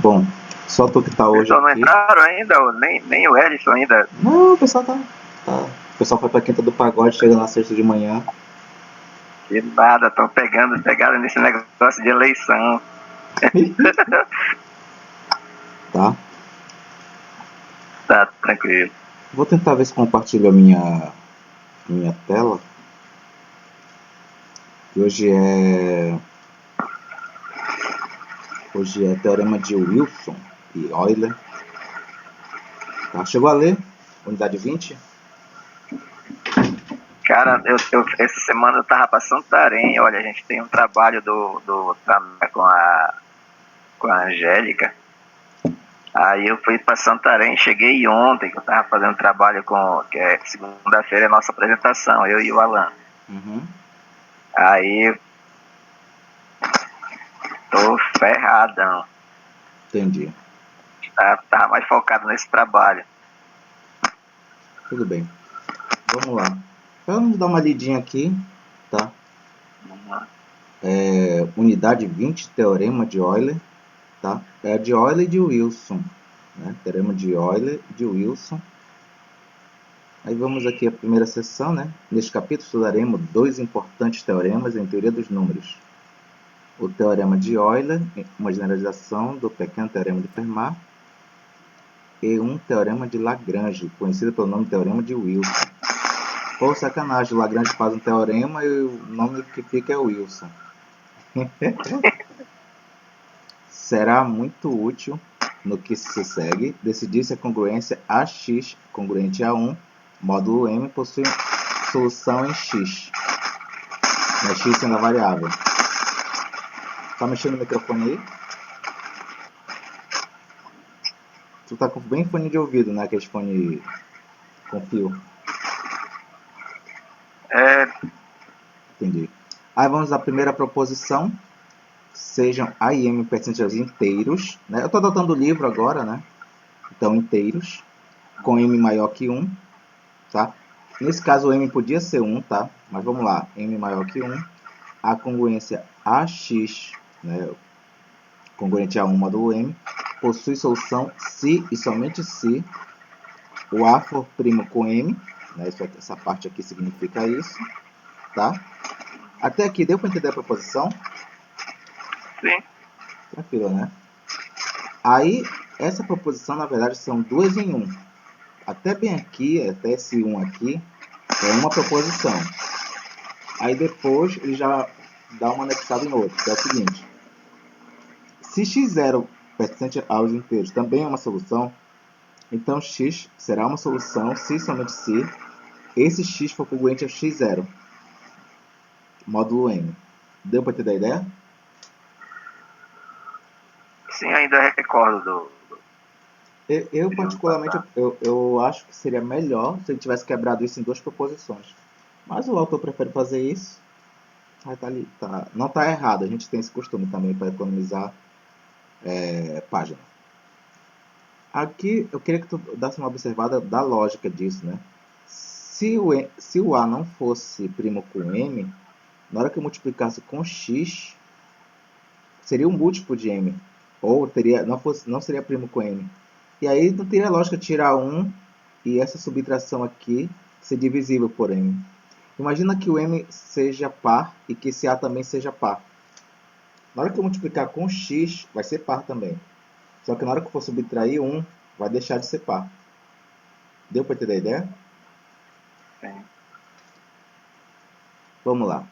Bom, só tu que tá Eles hoje só não aqui. entraram ainda, nem o Edson ainda. Não, o pessoal tá. O pessoal foi pra Quinta do Pagode, chega na sexta de manhã. Que nada, estão pegaram nesse negócio de eleição. Tá? Tá tranquilo. Vou tentar ver se compartilho a minha tela. Que hoje é teorema de Wilson e Euler. Tá? Chegou a ler? Unidade 20? Cara, essa semana eu tava pra Santarém. Olha, a gente tem um trabalho com a Angélica. Aí eu fui pra Santarém, cheguei ontem, que eu tava fazendo trabalho que é segunda-feira é a nossa apresentação, eu e o Alan. Uhum. Aí tô ferradão. Entendi. Tava mais focado nesse trabalho. Tudo bem. Vamos lá. Vamos dar uma lidinha aqui, tá? Unidade 20, teorema de Euler, tá? É de Euler e de Wilson, né? Teorema de Euler e de Wilson. Aí vamos aqui à primeira sessão, né? Neste capítulo estudaremos dois importantes teoremas em teoria dos números. O teorema de Euler, uma generalização do pequeno teorema de Fermat, e um teorema de Lagrange, conhecido pelo nome de teorema de Wilson. Pô, sacanagem, o Lagrange faz um teorema e o nome que fica é Wilson. Será muito útil no que se segue decidir se a congruência AX congruente a 1 módulo M possui solução em X, né? X sendo a variável. Tá mexendo no microfone aí? Tu tá com bem fone de ouvido, né? Aquele fone com fio. Entendi. Aí vamos à primeira proposição. Sejam A e M pertencentes aos inteiros, né? Eu estou adotando o livro agora, né? Então, inteiros, com M maior que 1, tá? Nesse caso, o M podia ser 1, tá? Mas vamos lá, M maior que 1. A congruência AX, né? Congruente a 1 módulo M, possui solução se e somente se o A for primo com M, né? Essa parte aqui significa isso, tá? Até aqui, deu para entender a proposição? Sim. Tranquilo, né? Aí, essa proposição, na verdade, são duas em um. Até bem aqui, até esse 1 aqui, é uma proposição. Aí depois ele já dá uma anexada em outro, que é o seguinte. Se x0 pertencente aos inteiros também é uma solução, então x será uma solução se somente se esse x for congruente a x0, módulo n. Deu para entender a ideia? Sim, ainda recordo Eu particularmente, eu acho que seria melhor se ele tivesse quebrado isso em duas proposições. Mas o autor prefere fazer isso. Aí não está errado, a gente tem esse costume também para economizar página. Aqui eu queria que tu desse uma observada da lógica disso, né? Se o A não fosse primo com M, na hora que eu multiplicasse com X, seria um múltiplo de M. Ou não seria primo com M. E aí não teria lógica tirar 1 e essa subtração aqui ser divisível por M. Imagina que o M seja par e que esse A também seja par. Na hora que eu multiplicar com X, vai ser par também. Só que na hora que eu for subtrair 1, vai deixar de ser par. Deu para entender a ideia? Sim. Vamos lá.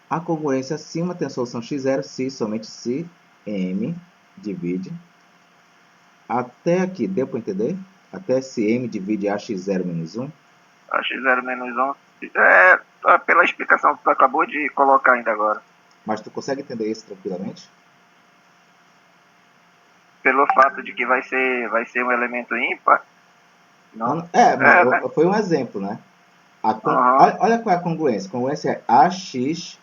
A congruência acima tem a solução x0 se somente se m divide. Até aqui, deu para entender? Até se m divide a x0 menos 1. A x0 menos 1 pela explicação que tu acabou de colocar ainda agora. Mas tu consegue entender isso tranquilamente? Pelo fato de que vai ser um elemento ímpar. Não. Mas foi um exemplo, né? Olha qual é a congruência. A congruência é AX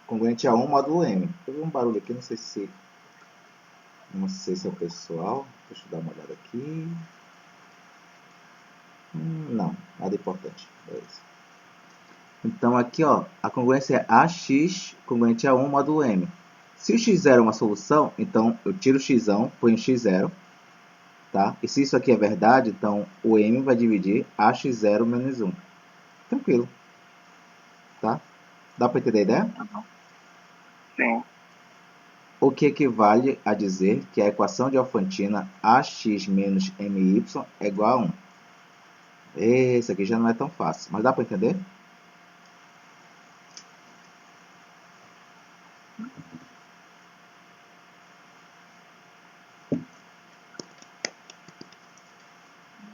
congruente a 1 módulo M. Eu vi um barulho aqui, não sei se é o pessoal. Deixa eu dar uma olhada aqui. Não, nada importante. Beleza. Então aqui, ó, a congruência é AX congruente a 1 módulo M. Se o x0 é uma solução, então eu tiro o x, ponho x0, tá? E se isso aqui é verdade, então o m vai dividir ax0 menos 1. Tranquilo, tá? Dá para entender a ideia? Sim. O que equivale a dizer que a equação de Alfantina ax menos my é igual a 1. Esse aqui já não é tão fácil, mas dá para entender?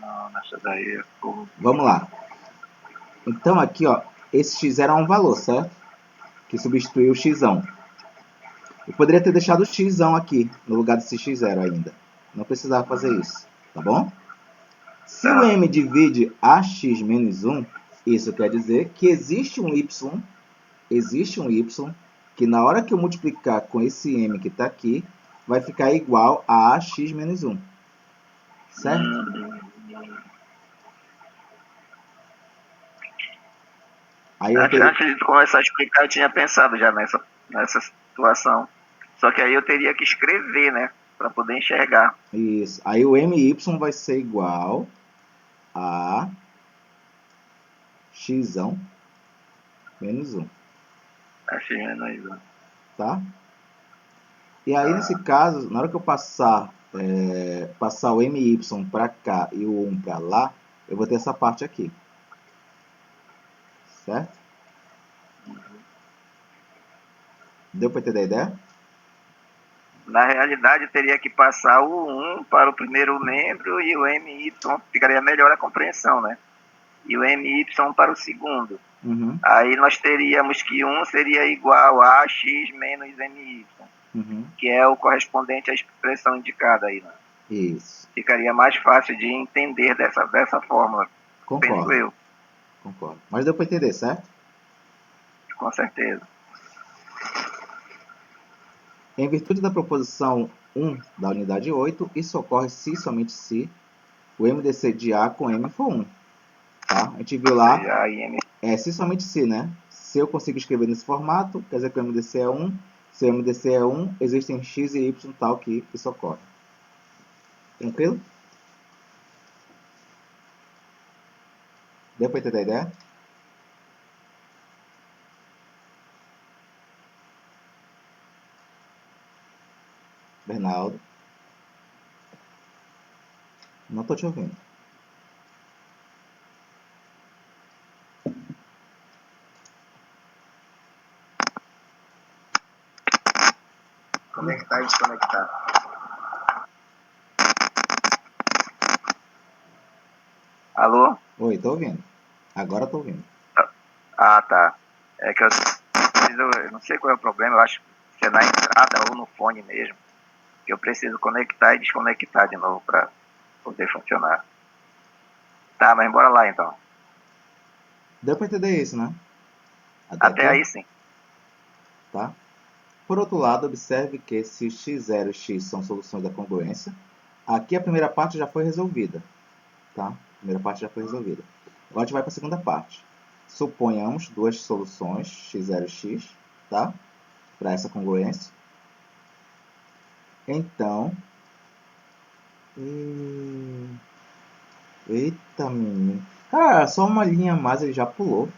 Não, nessa daí Vamos lá. Então aqui, ó, esse x0 é um valor, certo? Que substitui o x. Eu poderia ter deixado o x aqui, no lugar desse x0 ainda. Não precisava fazer isso, tá bom? Se o m divide ax menos 1, isso quer dizer que existe um y que na hora que eu multiplicar com esse m que está aqui, vai ficar igual a ax menos 1. Certo? Aí eu teria... Antes de começar a explicar, eu tinha pensado já nessa situação. Só que aí eu teria que escrever, né? Para poder enxergar. Isso. Aí o my vai ser igual a x menos 1. Ax menos 1. Tá? E aí, nesse caso, na hora que eu passar o my para cá e o 1 para lá, eu vou ter essa parte aqui. Certo? Deu para entender a ideia? Na realidade, eu teria que passar o 1 para o primeiro membro e o my ficaria melhor a compreensão, né? E o my para o segundo. Uhum. Aí nós teríamos que 1 seria igual a x menos my, que é o correspondente à expressão indicada aí, né? Isso. Ficaria mais fácil de entender dessa fórmula, penso eu. Concordo. Mas deu para entender, certo? Com certeza. Em virtude da proposição 1 da unidade 8, isso ocorre se e somente se o MDC de A com M for 1. Tá? A gente viu lá, se somente se, né? Se eu consigo escrever nesse formato, quer dizer que o MDC é 1. Se o MDC é 1, existem x e y tal que isso ocorre. Tranquilo? Deu para entender a ideia? Bernardo? Não estou te ouvindo. Conectar e desconectar. Alô? Oi, estou ouvindo. Agora estou ouvindo. Ah, tá. É que eu não sei qual é o problema, eu acho que é na entrada ou no fone mesmo. Que eu preciso conectar e desconectar de novo para poder funcionar. Tá, mas bora lá então. Deu para entender isso, né? Até aí sim. Tá? Por outro lado, observe que se x0 e x são soluções da congruência, aqui a primeira parte já foi resolvida. Tá? A primeira parte já foi resolvida. Agora a gente vai para a segunda parte. Suponhamos duas soluções, x0 e x, tá? Para essa congruência. Então, eita, menino. Cara, só uma linha a mais ele já pulou.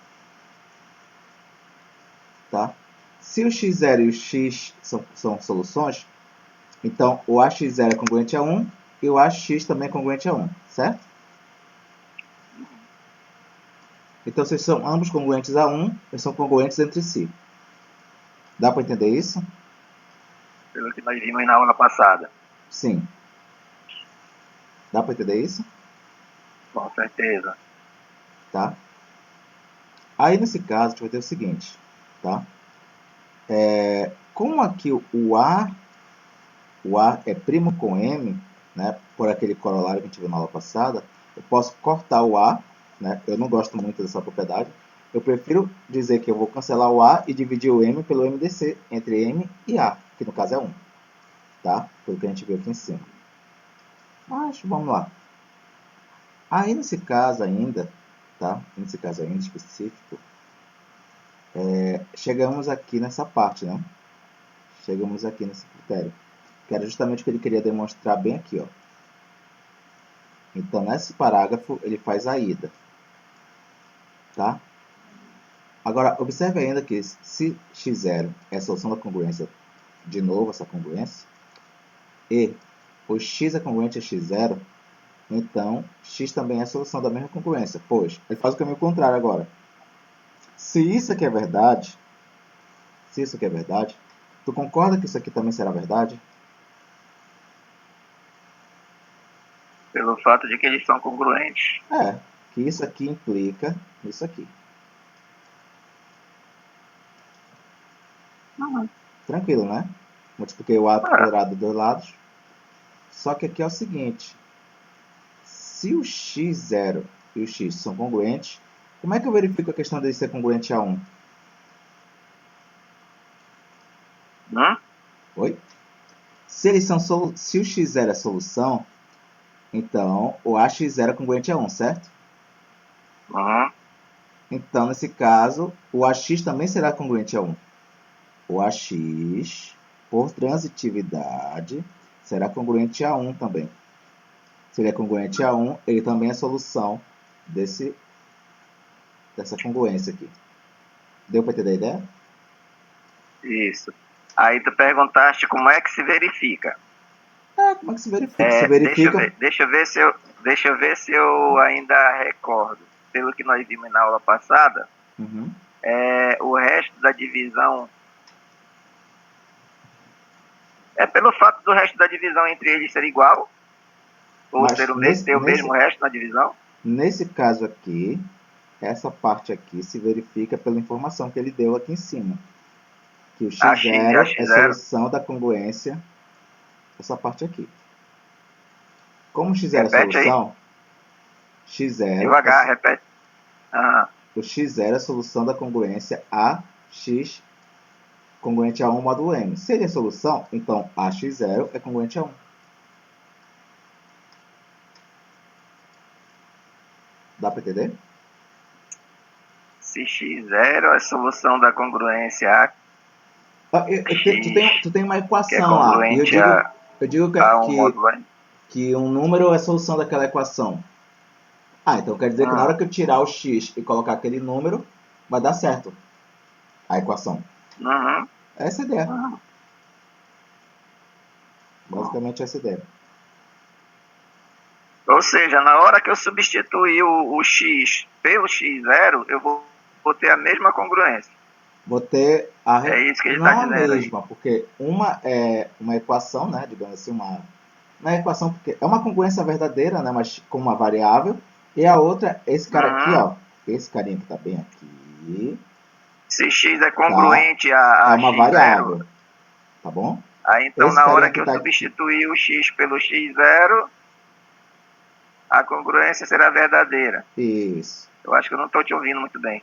Tá? Se o x0 e o x são soluções, então o ax0 é congruente a 1 e o ax também é congruente a 1, certo? Então, se são ambos congruentes a 1, eles são congruentes entre si. Dá para entender isso? Pelo que nós vimos na aula passada. Sim. Dá para entender isso? Com certeza. Tá? Aí, nesse caso, a gente vai ter o seguinte. Tá? Como aqui o A é primo com M, né, por aquele corolário que a gente viu na aula passada, eu posso cortar o A, né, eu não gosto muito dessa propriedade, eu prefiro dizer que eu vou cancelar o A e dividir o M pelo MDC, entre M e A, que no caso é 1, tá? Pelo que a gente viu aqui em cima. Mas, vamos lá. Aí, nesse caso ainda, tá? Nesse caso ainda específico, chegamos aqui nessa parte, né? Chegamos aqui nesse critério. Que era justamente o que ele queria demonstrar bem aqui, ó. Então, nesse parágrafo, ele faz a ida. Tá? Agora, observe ainda que se x0 é a solução da congruência, de novo essa congruência, e o x é congruente a x0, então x também é a solução da mesma congruência. Pois, ele faz o caminho contrário agora. Se isso aqui é verdade, tu concorda que isso aqui também será verdade? Pelo fato de que eles são congruentes. Que isso aqui implica isso aqui. Tranquilo, né? Multipliquei o A quadrado dos dois lados. Só que aqui é o seguinte. Se o x0 e o x são congruentes, como é que eu verifico a questão de ser congruente a 1? Oi? Se o x0 é solução, então o ax0 é congruente a 1, certo? Então, nesse caso, o ax também será congruente a 1. O ax, por transitividade, será congruente a 1 também. Se ele é congruente a 1, ele também é solução dessa congruência aqui. Deu para entender a ideia? Isso. Aí tu perguntaste como é que se verifica. Como é que se verifica? Se verifica... Deixa eu ver se eu ainda recordo. Pelo que nós vimos na aula passada, o resto da divisão... É pelo fato do resto da divisão entre eles ser igual? Ou ter o mesmo resto na divisão? Nesse caso aqui, essa parte aqui se verifica pela informação que ele deu aqui em cima. Que o x0 é solução da congruência dessa parte aqui. Como o x0 é solução, x0... Devagar, repete. O x0 é solução da congruência ax congruente a 1 módulo m. Se ele é solução, então ax0 é congruente a 1. Dá para entender? Se x0 é a solução da congruência a tu tem uma equação lá. E eu digo que um número é solução daquela equação. Então quer dizer que na hora que eu tirar o x e colocar aquele número, vai dar certo a equação. Essa é a ideia. Basicamente essa é a ideia. Ou seja, na hora que eu substituir o x pelo x0, eu vou ter a mesma congruência. Vou ter É isso que ele está dizendo. Não a mesma, porque uma é uma equação, né? Digamos assim, não é equação porque é uma congruência verdadeira, né? Mas com uma variável. E a outra, esse cara aqui, ó. Esse carinha que está bem aqui. Se x é congruente a uma x0, variável. Tá bom? Aí então na hora que eu substituir o x pelo x0, a congruência será verdadeira. Isso. Eu acho que eu não estou te ouvindo muito bem.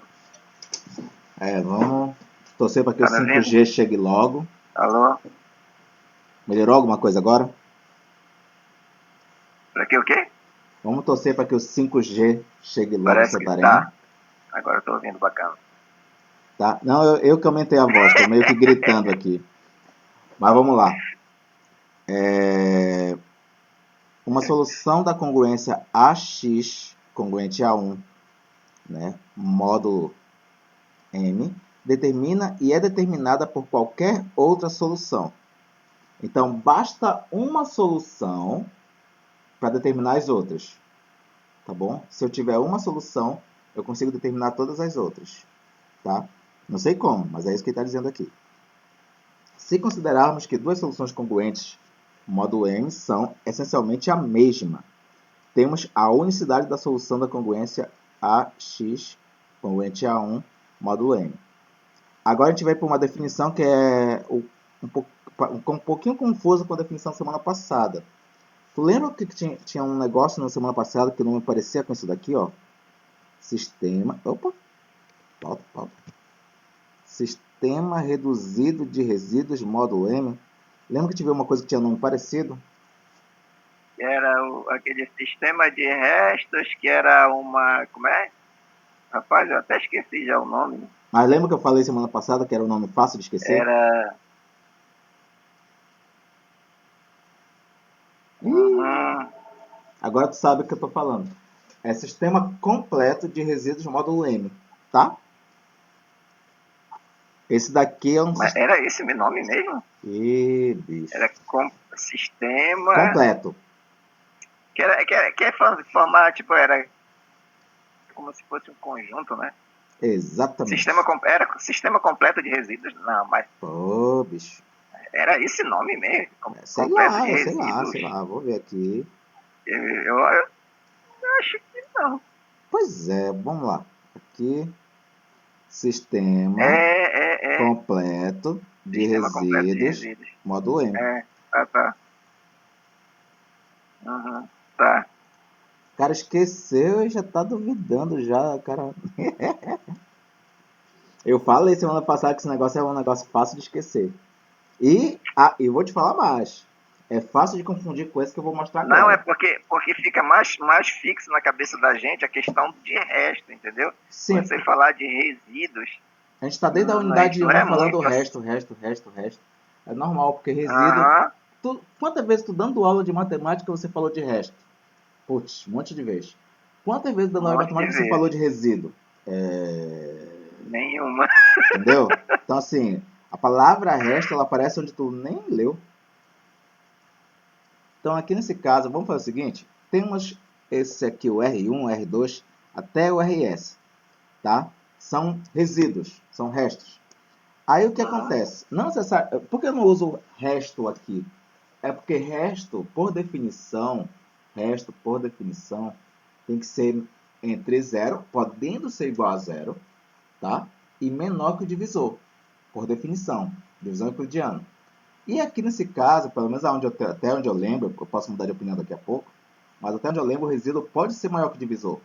Vamos torcer para que o 5G chegue logo. Alô? Melhorou alguma coisa agora? Para que o quê? Vamos torcer para que o 5G chegue logo Parece em Santarém. Tá. Agora eu estou ouvindo bacana. Tá? Não, eu que aumentei a voz, estou meio que gritando aqui. Mas vamos lá. Uma solução da congruência AX, congruente a 1, né, módulo M, determina e é determinada por qualquer outra solução. Então, basta uma solução para determinar as outras. Tá bom? Se eu tiver uma solução, eu consigo determinar todas as outras. Tá? Não sei como, mas é isso que ele está dizendo aqui. Se considerarmos que duas soluções congruentes módulo M são essencialmente a mesma, temos a unicidade da solução da congruência AX congruente a 1 módulo M. Agora a gente vai para uma definição que é um pouquinho confusa com a definição da semana passada. Tu lembra que tinha um negócio na semana passada que não me parecia com isso daqui, ó? Sistema... Opa! Pauta. Sistema reduzido de resíduos módulo M. Lembra que tive uma coisa que tinha nome parecido? Era aquele sistema de restos que era uma... Como é? Rapaz, eu até esqueci já o nome. Mas lembra que eu falei semana passada que era um nome fácil de esquecer? Uhum. Agora tu sabe o que eu tô falando. É sistema completo de resíduos módulo M, tá? Esse daqui é um Mas sistema. era esse meu nome mesmo? Ih, bicho. Era sistema. Completo. Que é formar, tipo, era como se fosse um conjunto, né? Exatamente. Era sistema completo de resíduos? Não, mas Pô, bicho. era esse nome mesmo, Sei completo lá, de sei lá, sei resíduos. lá. Vou ver aqui. Eu acho que não. Pois é, vamos lá. Aqui, sistema É completo de sistema completo de resíduos, resíduos. módulo M. Tá. Uhum, tá. O cara esqueceu e já tá duvidando já, cara. Eu falei semana passada que esse negócio é um negócio fácil de esquecer. E vou te falar mais. É fácil de confundir com esse que eu vou mostrar Não, é agora. porque fica mais fixo na cabeça da gente a questão de resto, entendeu? Sim, Você falar de resíduos, a gente está desde a a unidade gente não um é falando o muito assim. resto, resto, resto, resto. É normal, porque resíduo. Aham, Quantas vezes tu dando aula de matemática você falou de resto? Putz, um monte de vezes. Quantas vezes dando um aula de monte de matemática você falou vezes. de resíduo? Nenhuma. Entendeu? Então, assim, a palavra resto ela aparece onde tu nem leu. Então, aqui nesse caso, vamos fazer o seguinte: temos esse aqui, o R1, o R2, até o RS, tá? São resíduos, são restos. Aí o que Uhum. acontece? Não necessário, por que eu não uso resto aqui? É porque resto, por definição, tem que ser entre zero, podendo ser igual a zero, tá? E menor que o divisor, por definição, divisão euclidiana. E aqui nesse caso, pelo menos até onde eu lembro, eu posso mudar de opinião daqui a pouco, mas até onde eu lembro, o resíduo pode ser maior que o divisor,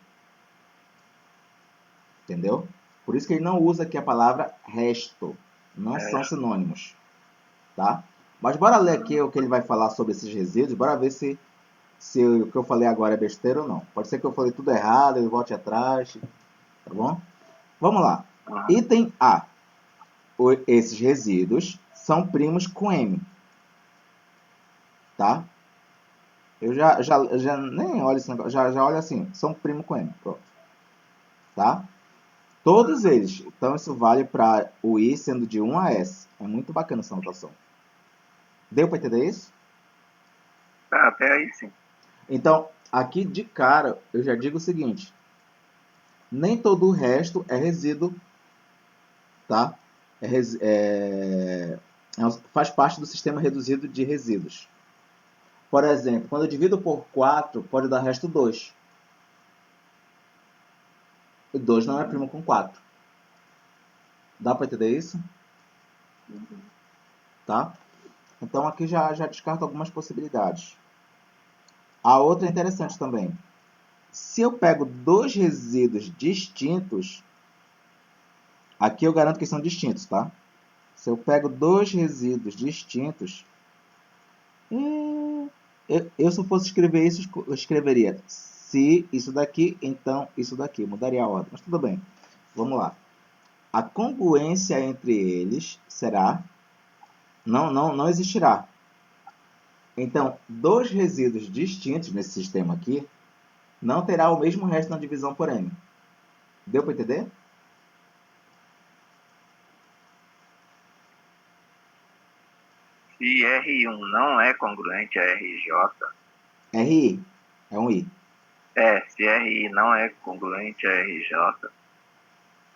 entendeu? Por isso que ele não usa aqui a palavra resto, não são sinônimos, tá? Mas bora ler aqui o que ele vai falar sobre esses resíduos, bora ver se o que eu falei agora é besteira ou não. Pode ser que eu falei tudo errado, eu volte atrás, tá bom? Vamos lá. Uhum. Item A. Esses resíduos são primos com M, tá? Eu já nem olho esse negócio, já olho assim, são primo com M, pronto, tá? Todos eles, então isso vale para o I sendo de 1 a S. É muito bacana essa notação. Deu para entender isso? Tá, até aí sim. Então, aqui de cara, eu já digo o seguinte: nem todo o resto é resíduo, tá? Faz parte do sistema reduzido de resíduos. Por exemplo, quando eu divido por 4, pode dar resto 2. E 2 não é primo com 4. Dá para entender isso? Tá? Então aqui já descarto algumas possibilidades. A outra é interessante também. Se eu pego dois resíduos distintos, aqui eu garanto que são distintos, tá? Se eu pego dois resíduos distintos, se eu fosse escrever isso, eu escreveria se isso daqui, então isso daqui. Mudaria a ordem, mas tudo bem. Vamos lá. A congruência entre eles será... não existirá. Então, dois resíduos distintos nesse sistema aqui não terá o mesmo resto na divisão por M. Deu para entender? Se R1 não é congruente a RJ, RI é um I. se RI não é congruente a RJ,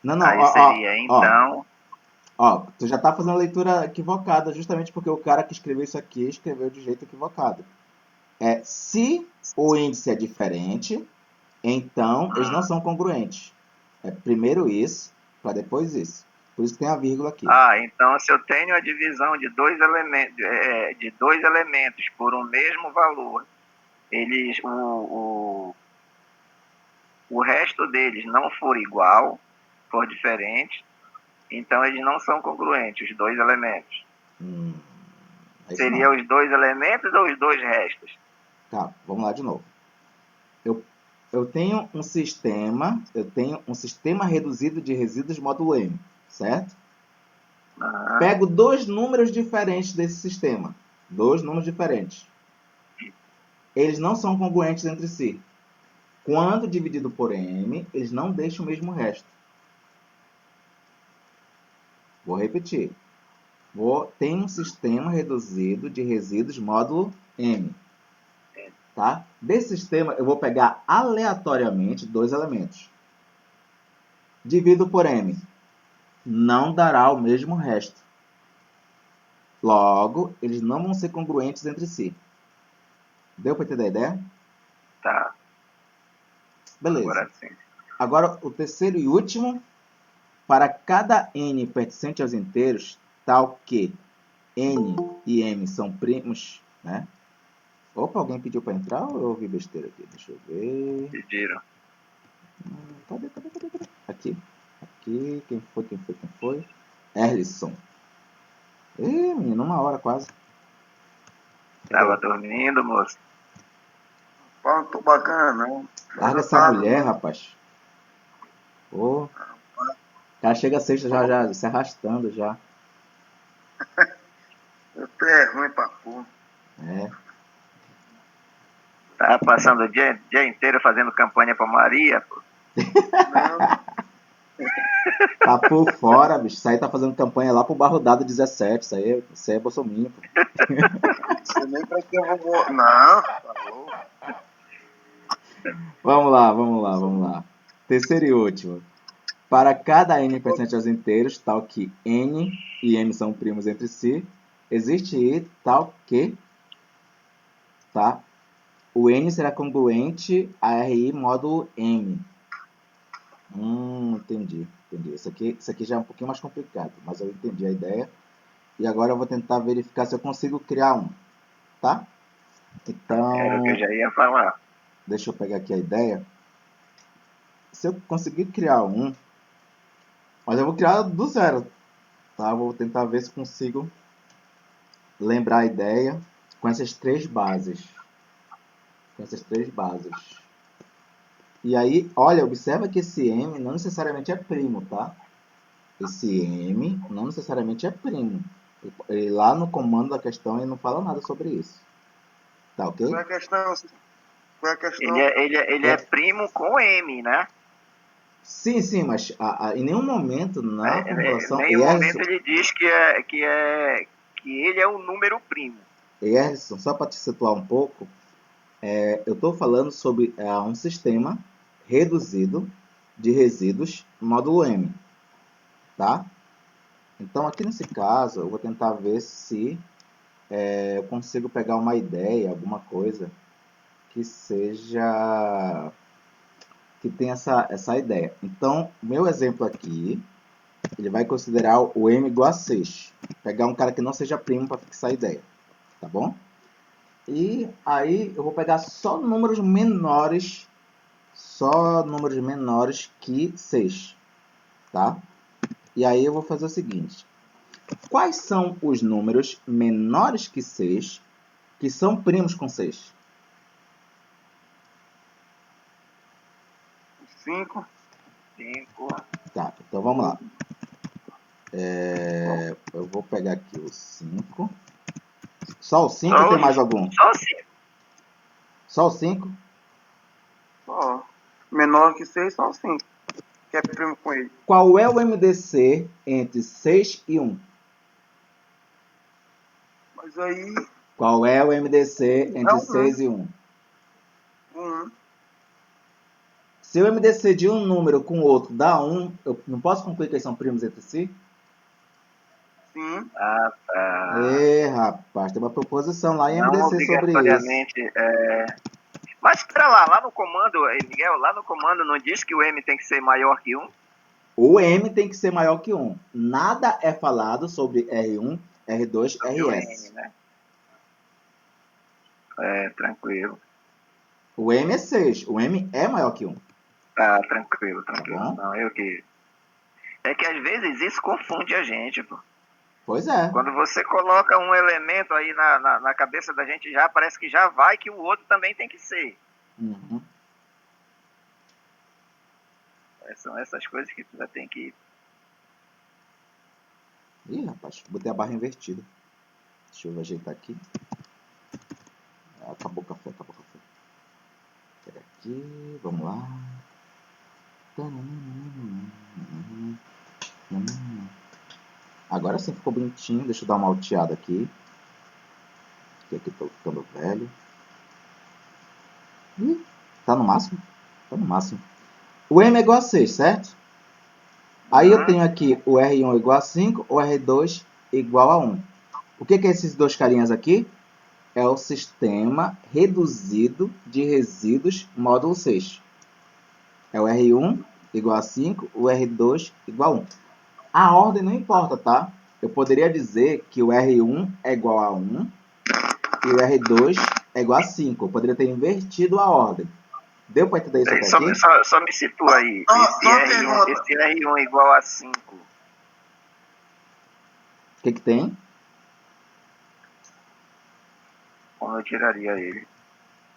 Não, não, aí seria então. tu já está fazendo a leitura equivocada, justamente porque o cara que escreveu isso aqui escreveu de jeito equivocado. Se o índice é diferente, então eles não são congruentes. É primeiro isso, para depois isso. Por isso que tem a vírgula aqui. Então se eu tenho a divisão de dois elementos por um mesmo valor, eles o resto deles não for igual, for diferente, então eles não são congruentes, os dois elementos. É isso não. Seria os dois elementos ou os dois restos? Tá, vamos lá de novo. Eu tenho um sistema reduzido de resíduos módulo M, certo? Pego dois números diferentes desse sistema. Dois números diferentes. eles não são congruentes entre si. Quando dividido por m, eles não deixam o mesmo resto. Vou repetir. Tem um sistema reduzido de resíduos módulo m. Tá? Desse sistema, eu vou pegar aleatoriamente 2 elementos. Divido por m. Não dará o mesmo resto. Logo, eles não vão ser congruentes entre si. Deu para entender a ideia? Tá. Beleza. Agora sim. Agora, o terceiro e último. Para cada n pertencente aos inteiros, tal que n e m são primos, né? Opa, alguém pediu para entrar ou eu ouvi besteira aqui? Deixa eu ver. Pediram. Cadê? Aqui. Quem foi? Erlisson. Ih, menino, 1 hora quase. Tava dormindo, moço. Pô, não tô bacana, não. Larga essa mulher, rapaz. Ô. O cara chega a sexta já se arrastando já. Eu tô é ruim pra porra. É. Tava passando o dia inteiro fazendo campanha pra Maria, pô. Não, Tá por fora, bicho. Isso aí tá fazendo campanha lá pro Barro Dado 17. Isso aí é Bolsonaro. você nem pra que eu vou. Não, tá louco. Vamos lá. Terceiro e último. Para cada n pertencente aos inteiros, tal que n e m são primos entre si, existe i tal que, tá? O n será congruente a RI módulo m. Entendi. Isso aqui já é um pouquinho mais complicado, mas eu entendi a ideia. E agora eu vou tentar verificar se eu consigo criar um, tá? Era o que eu Então, já ia falar. deixa eu pegar aqui a ideia. Se eu conseguir criar um, mas eu vou criar do zero, tá? Vou tentar ver se consigo lembrar a ideia com essas três bases. E aí, olha, observa que esse m não necessariamente é primo, tá? Esse m não necessariamente é primo. E lá no comando da questão ele não fala nada sobre isso. Tá ok? Qual é a questão? Qual é a questão? Ele é primo com M, né? Sim, mas em nenhum momento na Em formulação nenhum momento ele diz que ele é um número primo. Erson, só para te situar um pouco, eu estou falando sobre um sistema reduzido de resíduos módulo M, tá? Então, aqui nesse caso, eu vou tentar ver se eu consigo pegar uma ideia, alguma coisa que seja que tenha essa ideia. Então, meu exemplo aqui, ele vai considerar o M igual a 6. Pegar um cara que não seja primo para fixar a ideia, tá bom? E aí eu vou pegar só números menores que 6, tá? E aí eu vou fazer o seguinte. Quais são os números menores que 6 que são primos com 6? 5. 5. Tá, então vamos lá. Eu vou pegar aqui o 5. Só o 5 ou tem mais algum? Só 5. Só o 5? Só. Menor que 6, só 5. Que é primo com ele. Qual é o MDC entre 6 e 1? Mas aí. Qual é o MDC É entre um 6 e 1? 1. Se o MDC de um número com o outro dá 1, eu não posso concluir que eles são primos entre si? Sim. Ah, tá. Rapaz, tem uma proposição lá em Não MDC sobre isso. obrigatoriamente. Mas espera lá no comando, Miguel, lá no comando não diz que o M tem que ser maior que 1? O M tem que ser maior que 1. Nada é falado sobre R1, R2, Sobre o RS. N, né? Tranquilo. O M é 6. O M é maior que 1. Tá, tranquilo. Tá bom? Não, eu que. É que às vezes isso confunde a gente, pô. Pois é. Quando você coloca um elemento aí na cabeça da gente, já parece que já vai que o outro também tem que ser. Uhum. São essas coisas que tu já tem que. Ih, rapaz, botei a barra invertida. Deixa eu ajeitar aqui. Acabou o café. aqui. Vamos lá. Agora sim ficou bonitinho. Deixa eu dar uma alteada aqui. Que aqui tô ficando velho. Ih, tá no máximo? Tá no máximo. O M é igual a 6, certo? Aí eu tenho aqui o R1 igual a 5, o R2 igual a 1. O que é esses dois carinhas aqui? É o sistema reduzido de resíduos módulo 6. É o R1 igual a 5, o R2 igual a 1. A ordem não importa, tá? Eu poderia dizer que o R1 é igual a 1 e o R2 é igual a 5. Eu poderia ter invertido a ordem. Deu para entender isso até aqui? Só me situa aí. Esse R1 igual a 5. O que tem? Como eu tiraria ele?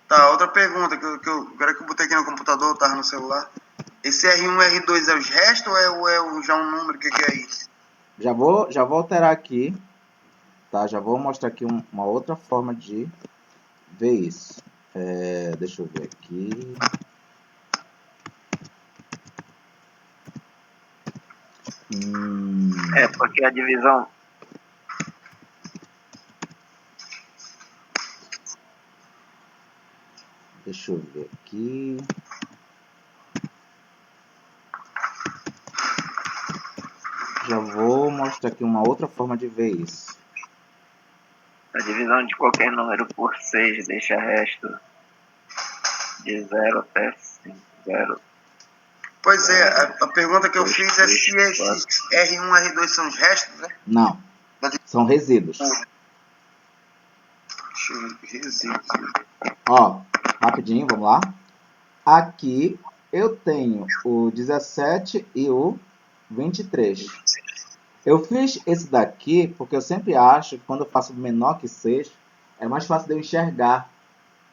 Tá, outra pergunta agora que eu botei aqui no computador, tava no celular. Esse R1 e R2 é os restos ou é já um número? O que é isso? Já vou alterar aqui, tá? Já vou mostrar aqui uma outra forma de ver isso. Deixa eu ver aqui. Porque a divisão... Deixa eu ver aqui. Já vou mostrar aqui uma outra forma de ver isso. A divisão de qualquer número por 6 deixa resto de 0 até 5. 0. Pois é, a pergunta que eu fiz é se esses R1 e R2 são os restos, né? Não, são resíduos. Deixa eu ver, resíduos. Ó, rapidinho, vamos lá. Aqui eu tenho o 17 e o 23. Eu fiz esse daqui porque eu sempre acho que quando eu faço menor que 6, é mais fácil de eu enxergar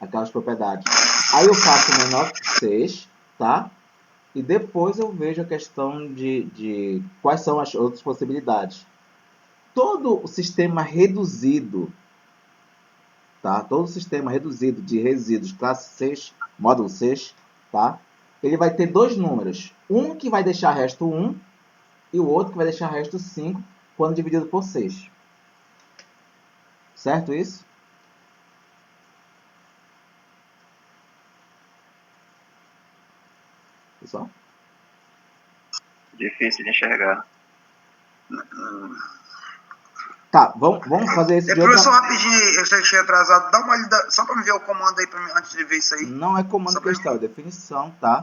aquelas propriedades. Aí eu faço menor que 6, tá? E depois eu vejo a questão de quais são as outras possibilidades. Todo o sistema reduzido, tá? Todo o sistema reduzido de resíduos classe 6, módulo 6, tá? Ele vai ter dois números. Um que vai deixar resto 1 e o outro que vai deixar resto 5 quando dividido por 6. Certo isso? Pessoal? Difícil de enxergar. Tá, vamos fazer isso de outra... Professor, rapidinho aí, eu sei que cheguei atrasado. Dá uma olhada, só para me ver o comando aí antes de ver isso aí. Não é comando cristal, é definição, tá?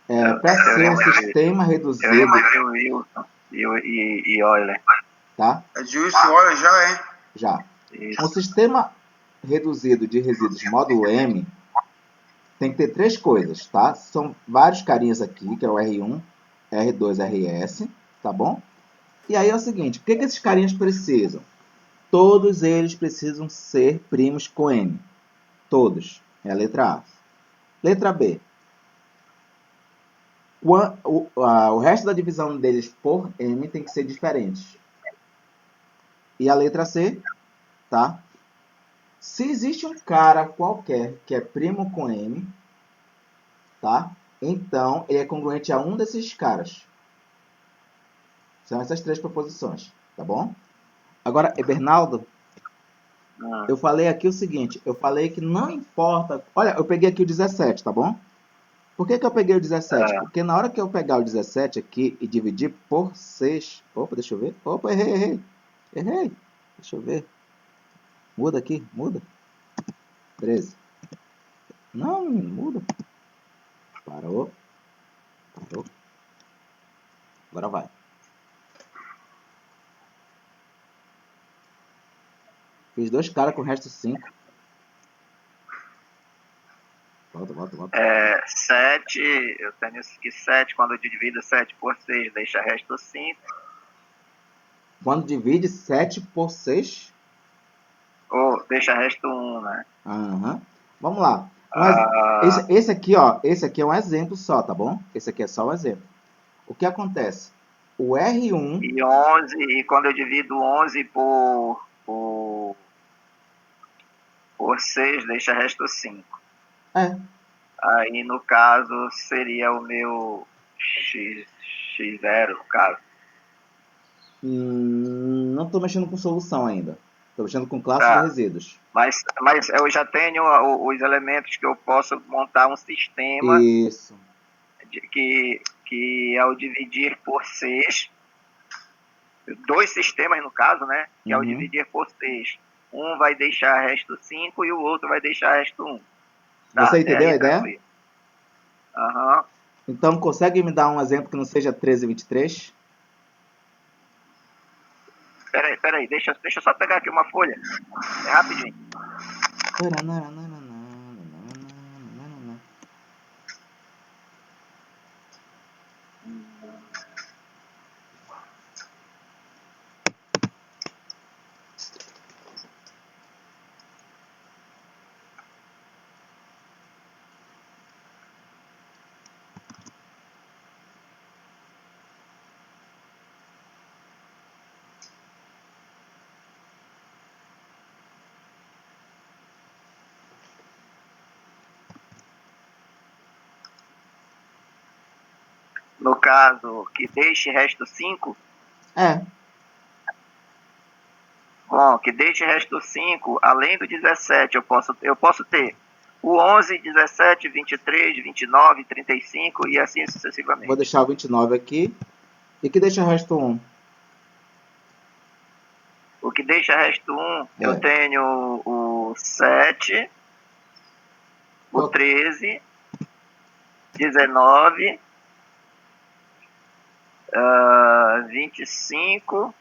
Eu Para ser um lembro sistema Eu reduzido, lembro de Wilson e Euler. tá? É de isso, olha, já, hein? Já. Isso. Um sistema reduzido de resíduos módulo M tem que ter três coisas, tá? São vários carinhas aqui, que é o R1, R2, RS, tá bom? E aí é o seguinte, o que esses carinhas precisam? Todos eles precisam ser primos com M. Todos. É a letra A. Letra B. O resto da divisão deles por M tem que ser diferente. E a letra C, tá? Se existe um cara qualquer que é primo com M, tá? Então, ele é congruente a um desses caras. São essas três proposições, tá bom? Agora, Bernardo, eu falei aqui o seguinte, eu falei que não importa... Olha, eu peguei aqui o 17, tá bom? Por que eu peguei o 17? Porque na hora que eu pegar o 17 aqui e dividir por 6... Opa, deixa eu ver. Opa, errei. Deixa eu ver. Muda aqui, muda. 13. Não, muda. Parou. Agora vai. Fiz dois caras com o resto 5. Volta. 7, eu tenho que 7, quando eu divido 7 por 6, deixa resto 5. Quando divide 7 por 6? Ou deixa resto 1, né? Aham. Vamos lá. Mas esse aqui, ó, esse aqui é um exemplo só, tá bom? Esse aqui é só um exemplo. O que acontece? O R1... E 11, e quando eu divido 11 por 6, deixa resto 5. Aí, no caso, seria o meu x0, no caso. Não estou mexendo com solução ainda. Estou mexendo com classe de Tá. resíduos. Mas eu já tenho os elementos que eu posso montar um sistema Isso. que ao dividir por 6, dois sistemas no caso, né? Que ao Uhum. dividir por 6, um vai deixar resto 5 e o outro vai deixar resto 1. Tá, Você entendeu a ideia? tranquilo. Aham. Então, consegue me dar um exemplo que não seja 13 e 23? Peraí, deixa eu só pegar aqui uma folha. É rapidinho. No caso, que deixe resto 5. É. Bom, que deixe resto 5, além do 17, eu posso ter o 11, 17, 23, 29, 35 e assim Vou sucessivamente. deixar o 29 aqui. E que deixa o resto 1? O que deixa resto 1, É. eu tenho o 7, o Qual- 13, 19, 25,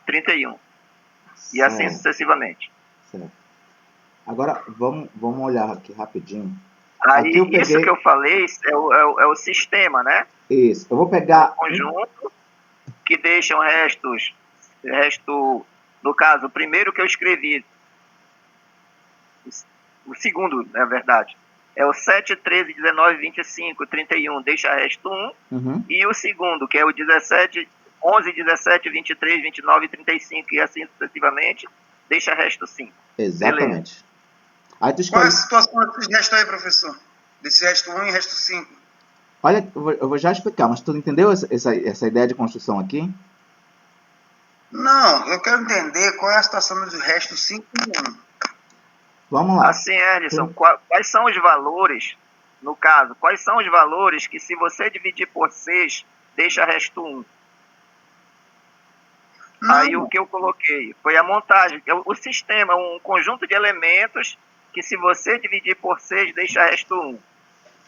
31. E assim Certo, sucessivamente. certo. Agora, vamos olhar aqui rapidinho. Aí, Aqui eu isso peguei... que eu falei é o sistema, né? Isso. Eu vou É um pegar... conjunto que deixam resto, no caso, o primeiro que eu escrevi, o segundo, na verdade, é o 7, 13, 19, 25, 31, deixa resto 1, Uhum. e o segundo, que é o 17, 11, 17, 23, 29, 35 e assim sucessivamente, deixa resto 5. Exatamente. Aí tu Qual é a escolhe... situação desses restos aí, professor? Desse resto 1 e resto 5? Olha, eu vou já explicar, mas tu entendeu essa ideia de construção aqui? Não, eu quero entender qual é a situação dos restos 5 e 1. Vamos lá. Assim, Ellison, quais são os valores, no caso, quais são os valores que se você dividir por 6, deixa resto 1? Aí o que eu coloquei foi a montagem, o sistema, um conjunto de elementos que se você dividir por 6, deixa resto 1.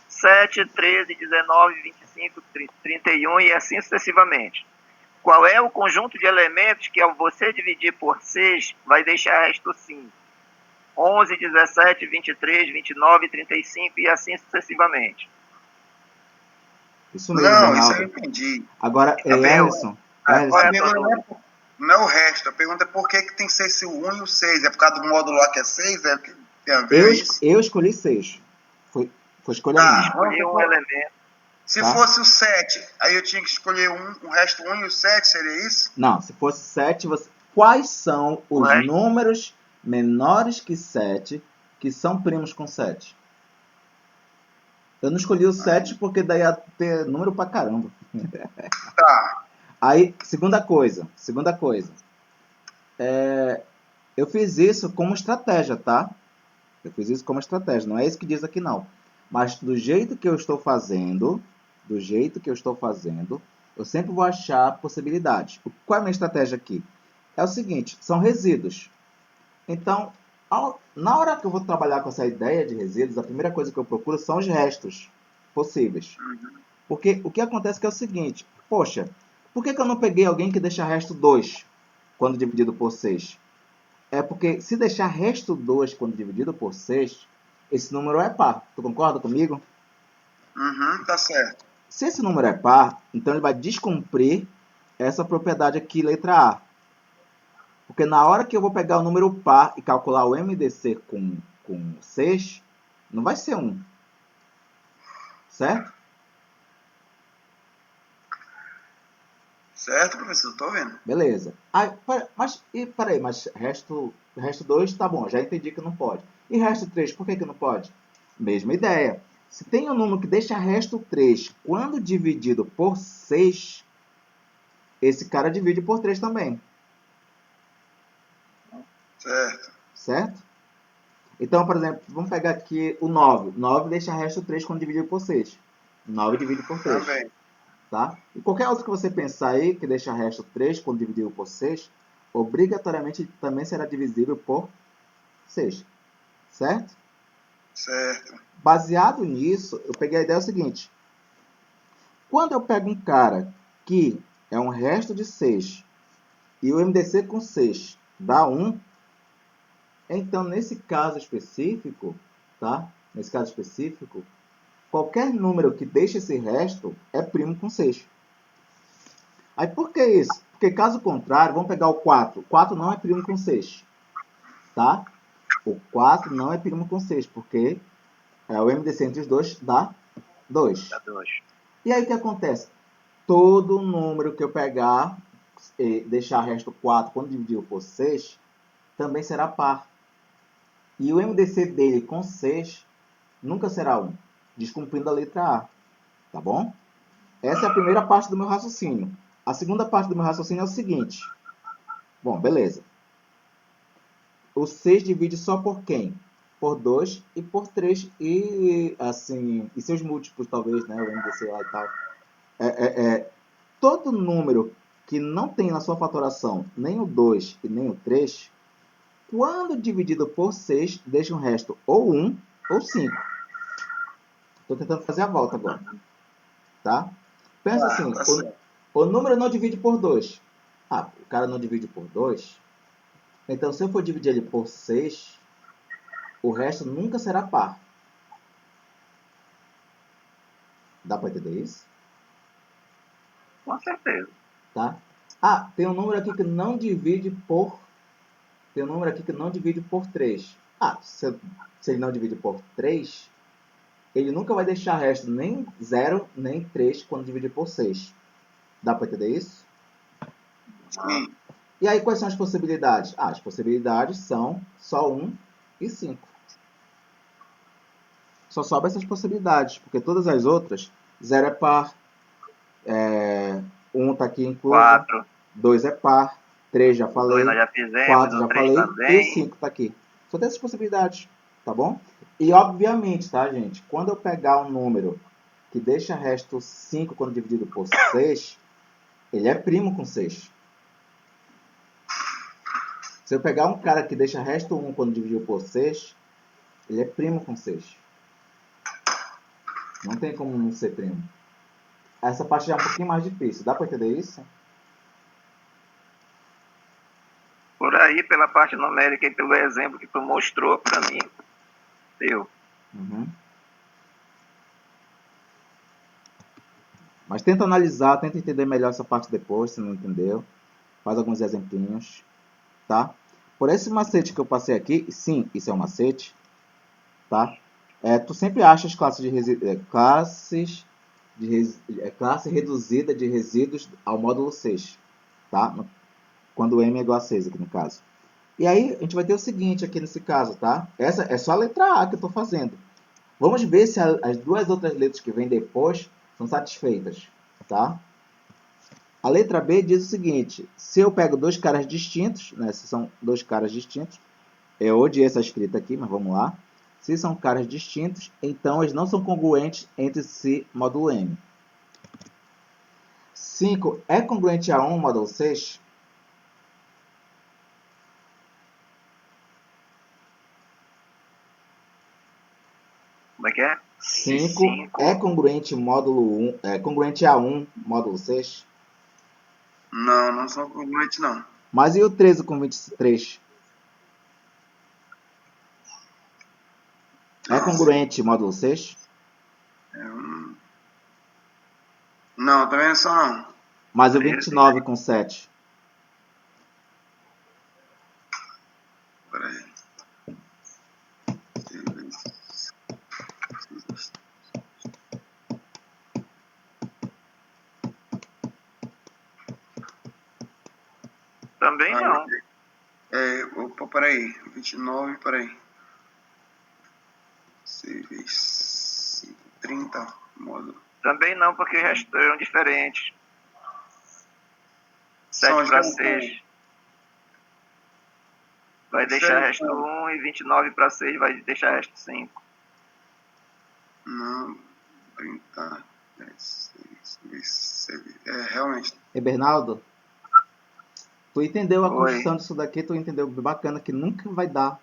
7, 13, 19, 25, 31 e assim sucessivamente. Qual é o conjunto de elementos que ao você dividir por 6 vai deixar resto 5? 11, 17, 23, 29, 35 e assim sucessivamente. Isso mesmo, Não, isso eu Bernardo. entendi. Agora, Ellison. Qual é A a tua pergunta dúvida? não é o resto. A pergunta é por que tem que ser esse 1 e o 6? É por causa do módulo lá que é 6? É o que tem a ver isso? Eu escolhi 6. Foi escolha minha. Escolhi um elemento. Se Tá. fosse o 7, aí eu tinha que escolher o resto 1 e o 7, seria isso? Não, se fosse 7, quais são O os resto? números menores que 7 que são primos com 7? Eu não escolhi o 7 porque daí ia ter número pra caramba. Tá. Aí, segunda coisa. Eu fiz isso como estratégia, tá? Eu fiz isso como estratégia, não é isso que diz aqui não. Mas do jeito que eu estou fazendo, eu sempre vou achar possibilidades. Qual é a minha estratégia aqui? É o seguinte, são resíduos. Então, na hora que eu vou trabalhar com essa ideia de resíduos, a primeira coisa que eu procuro são os restos possíveis. Porque o que acontece é o seguinte, poxa, por que eu não peguei alguém que deixa resto 2 quando dividido por 6? É porque se deixar resto 2 quando dividido por 6, esse número é par. Tu concorda comigo? Uhum, tá certo. Se esse número é par, então ele vai descumprir essa propriedade aqui, letra A. Porque na hora que eu vou pegar o número par e calcular o MDC com 6, não vai ser 1. Certo? Certo, professor? Tô vendo. Beleza. Aí, mas resto 2 tá bom, já entendi que não pode. E resto 3, por que não pode? Mesma ideia. Se tem um número que deixa resto 3, quando dividido por 6, esse cara divide por 3 também. Certo. Certo? Então, por exemplo, vamos pegar aqui o 9. 9 deixa resto 3 quando dividido por 6. 9 divide por 3. Também. Tá? E qualquer outro que você pensar aí, que deixa resto 3 quando dividido por 6, obrigatoriamente também será divisível por 6. Certo? Certo. Baseado nisso, eu peguei a ideia seguinte. Quando eu pego um cara que é um resto de 6 e o MDC com 6 dá 1, então nesse caso específico, tá? Nesse caso específico, qualquer número que deixe esse resto é primo com 6. Aí por que isso? Porque caso contrário, vamos pegar o 4. O 4 não é primo com 6. Tá? O 4 não é primo com 6, porque o MDC entre os dois dá 2. Dá 2. E aí o que acontece? Todo número que eu pegar e deixar resto 4 quando dividir por 6, também será par. E o MDC dele com 6 nunca será 1, descumprindo a letra A. Tá bom? Essa é a primeira parte do meu raciocínio. A segunda parte do meu raciocínio é o seguinte. Bom, beleza. O 6 divide só por quem? Por 2 e por 3 e, assim, e seus múltiplos, talvez, né? O MDC lá e tal. Todo número que não tem na sua fatoração nem o 2 e nem o 3, quando dividido por 6, deixa um resto ou 1 ou 5. Estou tentando fazer a volta agora. Tá? Pensa assim, Tá certo. o número não divide por 2. Ah, o cara não divide por 2. Então, se eu for dividir ele por 6, o resto nunca será par. Dá para entender isso? Com certeza. Tá? Ah, tem um número aqui que não divide por... Tem um número aqui que não divide por 3. Ah, se ele não divide por 3, ele nunca vai deixar resto nem 0, nem 3 quando dividir por 6. Dá para entender isso? Sim. E aí, quais são as possibilidades? Ah, as possibilidades são só 1 e 5. Só sobram essas possibilidades, porque todas as outras, 0 é par, 1 está aqui incluso, 4. 2 é par, 3 já O 2 nós falei, já fizemos, 4 o já 3 falei, e o também. 5 está aqui. Só tem essas possibilidades, tá bom? E, obviamente, tá, gente? Quando eu pegar um número que deixa resto 5 quando dividido por 6, ele é primo com 6. Se eu pegar um cara que deixa resto 1 quando dividido por 6, ele é primo com 6. Não tem como não ser primo. Essa parte já é um pouquinho mais difícil. Dá para entender isso? Por aí, pela parte numérica e pelo exemplo que tu mostrou para mim, deu. Uhum. Mas tenta analisar, tenta entender melhor essa parte depois, se não entendeu. Faz alguns exemplinhos, tá? Por esse macete que eu passei aqui, sim, isso é um macete, tá? Tu sempre achas classe reduzida de resíduos ao módulo 6, tá? Quando m é igual a 6 aqui no caso. E aí, a gente vai ter o seguinte aqui nesse caso, tá? Essa é só a letra A que eu estou fazendo. Vamos ver se as duas outras letras que vêm depois são satisfeitas, tá? A letra B diz o seguinte, se eu pego dois caras distintos, né, se são dois caras distintos, eu odiei essa escrita aqui, mas vamos lá. Se são caras distintos, então eles não são congruentes entre si, módulo M. 5 é congruente a 1, módulo 6? Como é que é? 5 é congruente, congruente a 1, módulo 6? Não, não são congruentes, não. Mas e o 13 com 23? É congruente, módulo 6? Não, também não são, não. Mas o 29 com 7? Peraí. Também não. Opa, peraí. 29, peraí. vezes 30 módulo. Também não, porque os restos eram diferentes. São 7 para as 6 vai Isso deixar aí, resto então. 1 e 29 para 6 vai deixar resto 5. Não, 30 vezes. Realmente. E Bernardo, tu entendeu a Oi. construção disso daqui, tu entendeu bacana que nunca vai dar,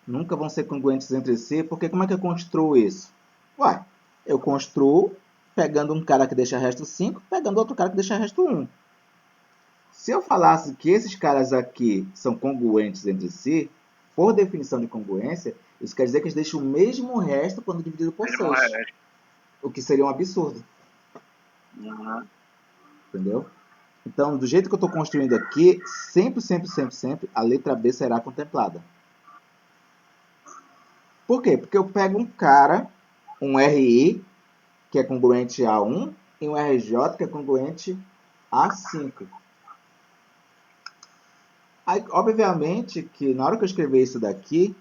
nunca vão ser congruentes entre si, porque como é que eu construo isso? Ué, eu construo pegando um cara que deixa resto 5, pegando outro cara que deixa resto 1. Se eu falasse que esses caras aqui são congruentes entre si, por definição de congruência, isso quer dizer que eles deixam o mesmo resto quando dividido por Mesmo 6. resto. O que seria um absurdo. Uhum. Entendeu? Então, do jeito que eu estou construindo aqui, sempre, a letra B será contemplada. Por quê? Porque eu pego um cara, um RI, que é congruente a 1, e um RJ, que é congruente a 5. Aí, obviamente, que na hora que eu escrever isso daqui,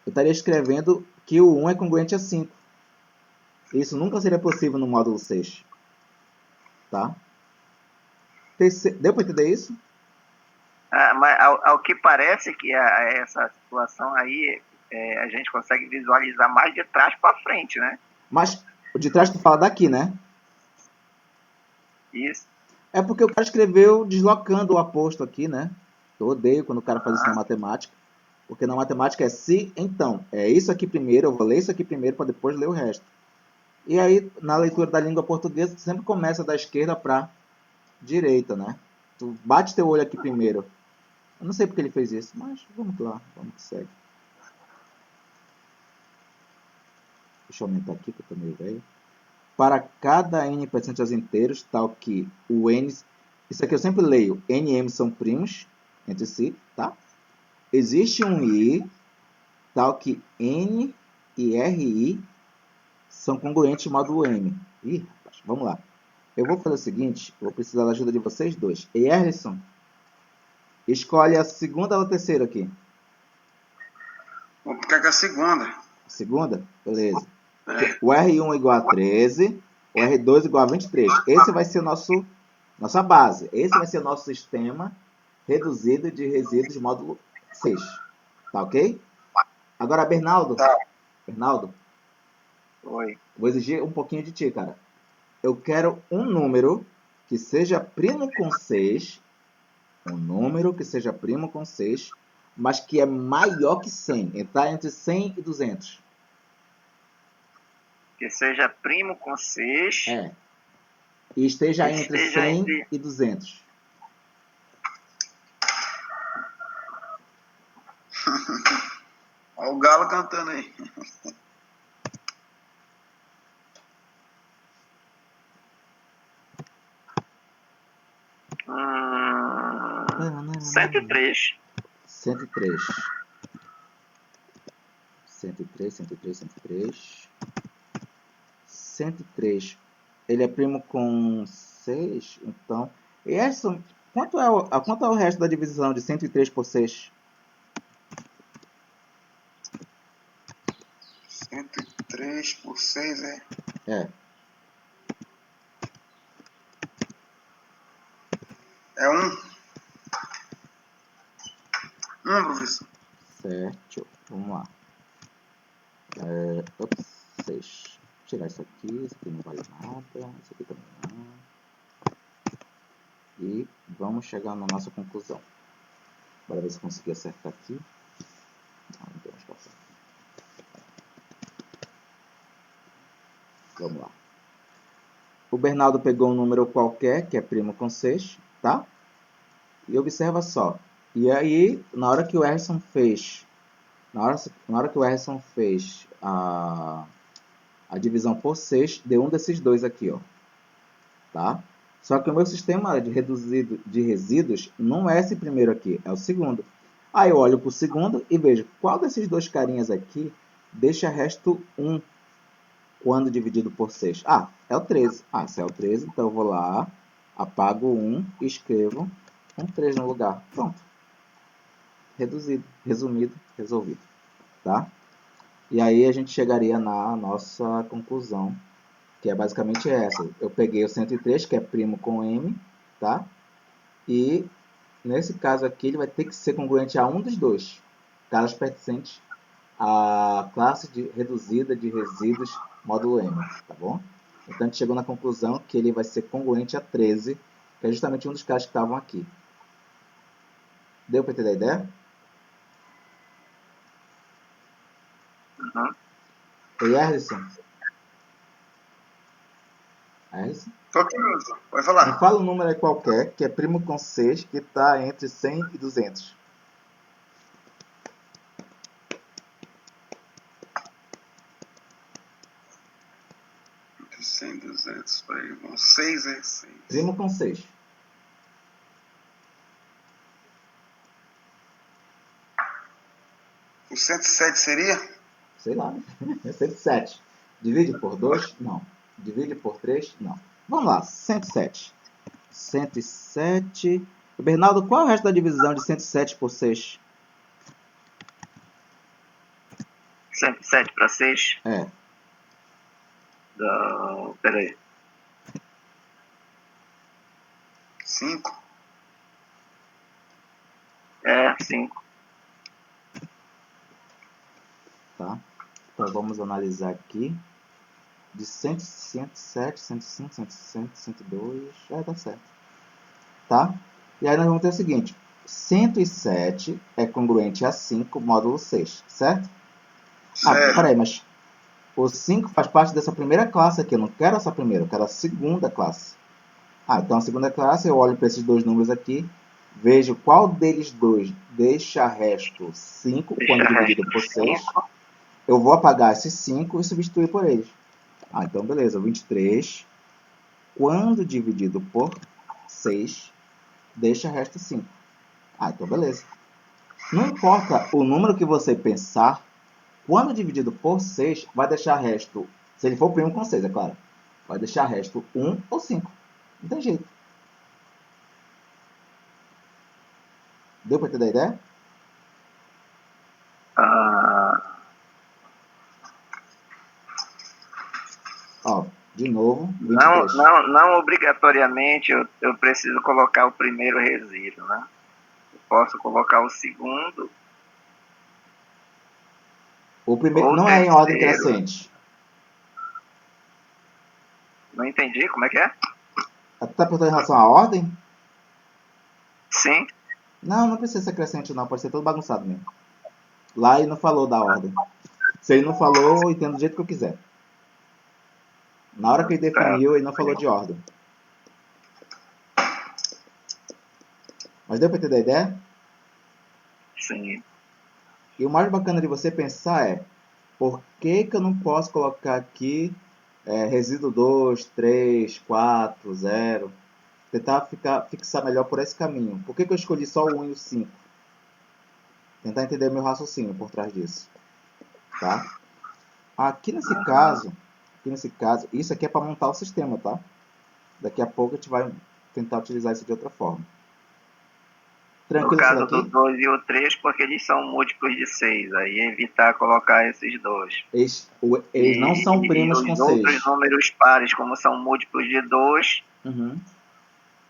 eu estaria escrevendo que o 1 é congruente a 5. Isso nunca seria possível no módulo 6. Tá? Deu para entender isso? Mas ao que parece que essa situação aí, a gente consegue visualizar mais de trás para frente, né? Mas o de trás tu fala daqui, né? Isso. É porque o cara escreveu deslocando o aposto aqui, né? Eu odeio quando o cara faz isso na matemática. Porque na matemática é se, então. É isso aqui primeiro, eu vou ler isso aqui primeiro para depois ler o resto. E aí, na leitura da língua portuguesa, tu sempre começa da esquerda para direita, né? Tu bate teu olho aqui primeiro. Eu não sei porque ele fez isso, mas vamos lá, vamos que segue. Deixa eu aumentar aqui que eu tô meio velho. Para cada n percentuais inteiros, tal que o n... Isso aqui eu sempre leio. N e m são primos entre si, tá? Existe um i, tal que n e ri são congruentes ao módulo m. Ih, rapaz, vamos lá. Eu vou fazer o seguinte, eu vou precisar da ajuda de vocês dois. Erlisson, escolhe a segunda ou a terceira aqui? Vou ficar com a segunda. A segunda? Beleza. O R1 é igual a 13, o R2 é igual a 23. Esse vai ser nossa base. Esse vai ser o nosso sistema reduzido de resíduos módulo 6. Tá ok? Agora, Bernardo. Tá. Bernardo, Oi. vou exigir um pouquinho de ti, cara. Eu quero um número que seja primo com 6. Um número que seja primo com 6, mas que é maior que 100. Está entre 100 e 200. Que seja primo com 6. É. E esteja entre 100 e 200. Olha o galo cantando aí. Hum, 103. 103. 103, 103, 103. 103. Ele é primo com 6, então... E essa, quanto é o resto da divisão de 103 por 6? 103 por 6, é? É. É 1? 1, professor. Certo. Vamos lá. 6. Vou tirar isso aqui não vale nada. Isso aqui também não. E vamos chegar na nossa conclusão. Bora ver se eu consegui acertar aqui. Não tem mais passar. Vamos lá. O Bernardo pegou um número qualquer, que é primo com 6, tá? E observa só. E aí, na hora que o Erson fez... Na hora que o Erson fez a divisão por 6, deu um desses dois aqui, ó. Tá? Só que o meu sistema de resíduos não é esse primeiro aqui, é o segundo. Aí eu olho para o segundo e vejo qual desses dois carinhas aqui deixa resto 1 quando dividido por 6. Ah, é o 13. Ah, se é o 13, então eu vou lá, apago 1 e escrevo um 3 no lugar. Pronto. Reduzido, resumido, resolvido. Tá? E aí a gente chegaria na nossa conclusão, que é basicamente essa. Eu peguei o 103, que é primo com M, tá? E nesse caso aqui ele vai ter que ser congruente a um dos dois casos pertencentes à classe reduzida de resíduos módulo M, tá bom? Então a gente chegou na conclusão que ele vai ser congruente a 13, que é justamente um dos casos que estavam aqui. Deu para entender a ideia? Uhum. Ei, Erdson? Erdson? Tô aqui mesmo. Pode Me falar. fala um número aí qualquer, que é primo com 6, que está entre 100 e 200. 100, 200, peraí. 6 é 6. Primo com 6. O 107 seria? Sei lá, né? É 107. Divide por 2? Não. Divide por 3? Não. Vamos lá, 107. 107. Bernardo, qual é o resto da divisão de 107 por 6? 107 para 6. É. Peraí. 5. É, 5. Tá? Então vamos analisar aqui. De 100, 107, 105, 106, 102. Dá certo. Tá? E aí nós vamos ter o seguinte. 107 é congruente a 5 módulo 6, certo? Ah, Certo. peraí, mas o 5 faz parte dessa primeira classe aqui. Eu não quero essa primeira, eu quero a segunda classe. Ah, então a segunda classe, eu olho para esses dois números aqui, vejo qual deles dois deixa resto 5 quando dividido por 6. Eu vou apagar esses 5 e substituir por eles. Ah, então beleza, 23, quando dividido por 6, deixa resto 5. Ah, então beleza. Não importa o número que você pensar, quando dividido por 6, vai deixar resto, se ele for primo com 6, é claro, vai deixar resto 1 ou 5. Não tem jeito. Deu para ter a ideia? Ó, de novo, 23. Não obrigatoriamente eu preciso colocar o primeiro resíduo, né? Eu posso colocar o segundo. O primeiro ou não é em ordem terceiro. crescente. Não entendi, como é que é? Tá perguntando em relação à ordem? Sim. Não precisa ser crescente não, pode ser todo bagunçado mesmo. Lá ele não falou da ordem. Se ele não falou, eu entendo do jeito que eu quiser. Na hora que ele definiu, ele não falou de ordem. Mas deu para entender a ideia? Sim. E o mais bacana de você pensar é, por que eu não posso colocar aqui resíduo 2, 3, 4, 0? Tentar fixar melhor por esse caminho. Por que eu escolhi só o 1 e o 5? Tentar entender o meu raciocínio por trás disso. Tá? Aqui nesse caso, isso aqui é para montar o sistema, tá? Daqui a pouco a gente vai tentar utilizar isso de outra forma. Tranquilo No caso isso daqui? do 2 e o 3, porque eles são múltiplos de 6. Aí evitar colocar esses dois. Eles não são primos com os outros 6. números pares, como são múltiplos de 2, Uhum.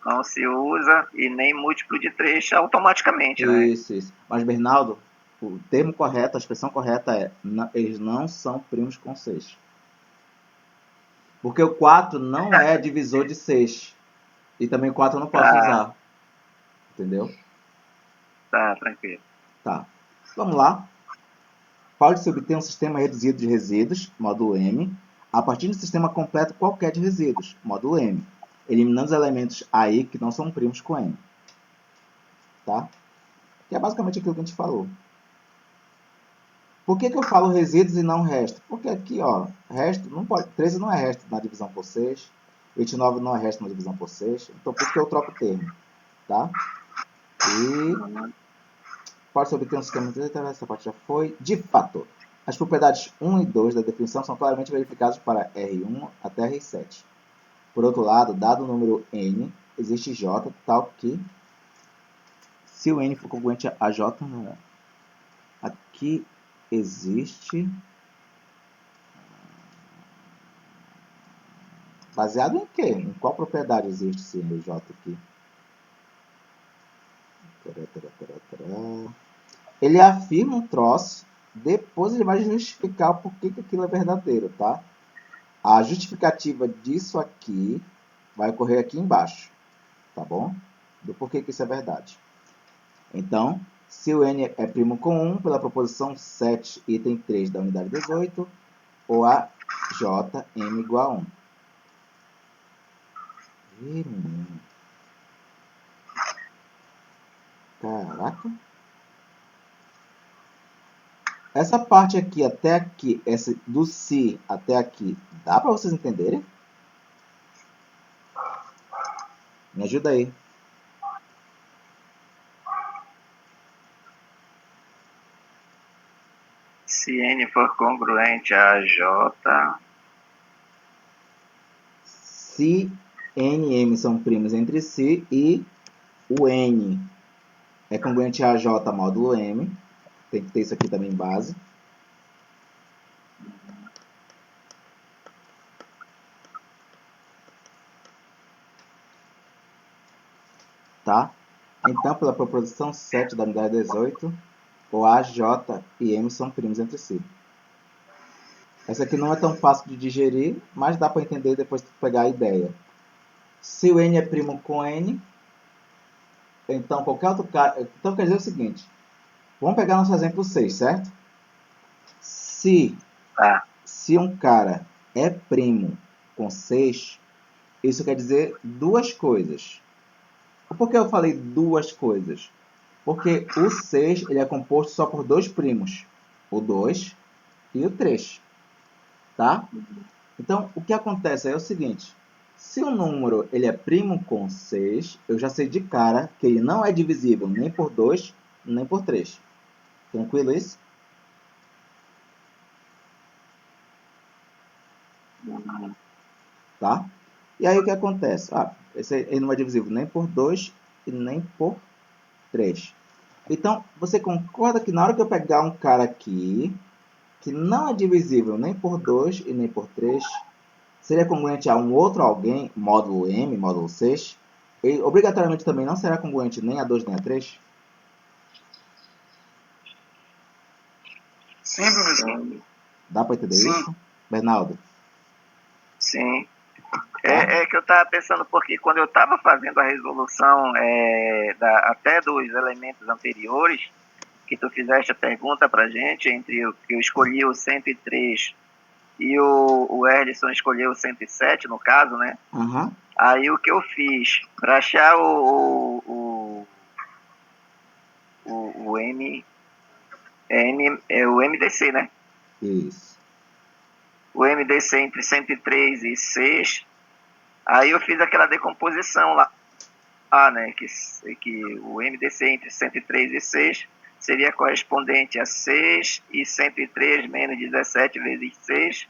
não se usa, e nem múltiplo de 3 automaticamente, né? Isso. Mas, Bernardo, o termo correto, a expressão correta é eles não são primos com 6. Porque o 4 não é divisor de 6. E também o 4 eu não posso usar. Entendeu? Tá, tranquilo. Tá. Vamos lá. Pode-se obter um sistema reduzido de resíduos, módulo M, a partir de um sistema completo qualquer de resíduos, módulo M, eliminando os elementos aí que não são primos com M. Tá? Que é basicamente aquilo que a gente falou. Por que eu falo resíduos e não resto? Porque aqui, ó, resto não pode, 13 não é resto na divisão por 6, 29 não é resto na divisão por 6, então por isso que eu troco o termo. Tá? E pode-se obter um sistema, essa parte já foi. De fato, as propriedades 1 e 2 da definição são claramente verificadas para R1 até R7. Por outro lado, dado o número n, existe J tal que, se o n for congruente a J, aqui existe Baseado em quê? Em qual propriedade existe esse J aqui? Ele afirma um troço, depois ele vai justificar o porquê que aquilo é verdadeiro, tá? A justificativa disso aqui vai ocorrer aqui embaixo, tá bom? Do porquê que isso é verdade. Então, se o n é primo com 1, pela proposição 7, item 3 da unidade 18, ou a j m igual a 1. Ih, menino. Caraca. Essa parte aqui até aqui, essa do se até aqui, dá para vocês entenderem? Me ajuda aí. Se n for congruente a j, Se n e m são primos entre si e o n é congruente a j módulo m, tem que ter isso aqui também em base. Tá? Então, pela proposição 7 da unidade 18, o A, J e M são primos entre si. Essa aqui não é tão fácil de digerir, mas dá para entender depois de pegar a ideia. Se o N é primo com N, então qualquer outro cara... Então quer dizer o seguinte, vamos pegar nosso exemplo 6, certo? Se um cara é primo com 6, isso quer dizer duas coisas. Por que eu falei duas coisas? Porque o 6 ele é composto só por dois primos, o 2 e o 3. Tá? Então, o que acontece é o seguinte, se o número ele é primo com 6, eu já sei de cara que ele não é divisível nem por 2, nem por 3. Tranquilo isso? Tá? E aí o que acontece? Ele não é divisível nem por 2 e nem por 3. Então, você concorda que na hora que eu pegar um cara aqui, que não é divisível nem por 2 e nem por 3, seria congruente a um outro alguém, módulo M, módulo 6, ele obrigatoriamente também não será congruente nem a 2 nem a 3? Sim, professor. Dá para entender Sim. isso? Bernardo? sim. Tá? É que eu estava pensando, porque quando eu estava fazendo a resolução até dos elementos anteriores, que tu fizeste a pergunta para gente, entre o que eu escolhi o 103 e o Erdson escolheu o 107, no caso, né? Uhum. Aí o que eu fiz, para achar o MDC, né? Isso. O MDC entre 103 e 6, aí eu fiz aquela decomposição lá, né? Que o MDC entre 103 e 6 seria correspondente a 6 e 103 menos 17 vezes 6,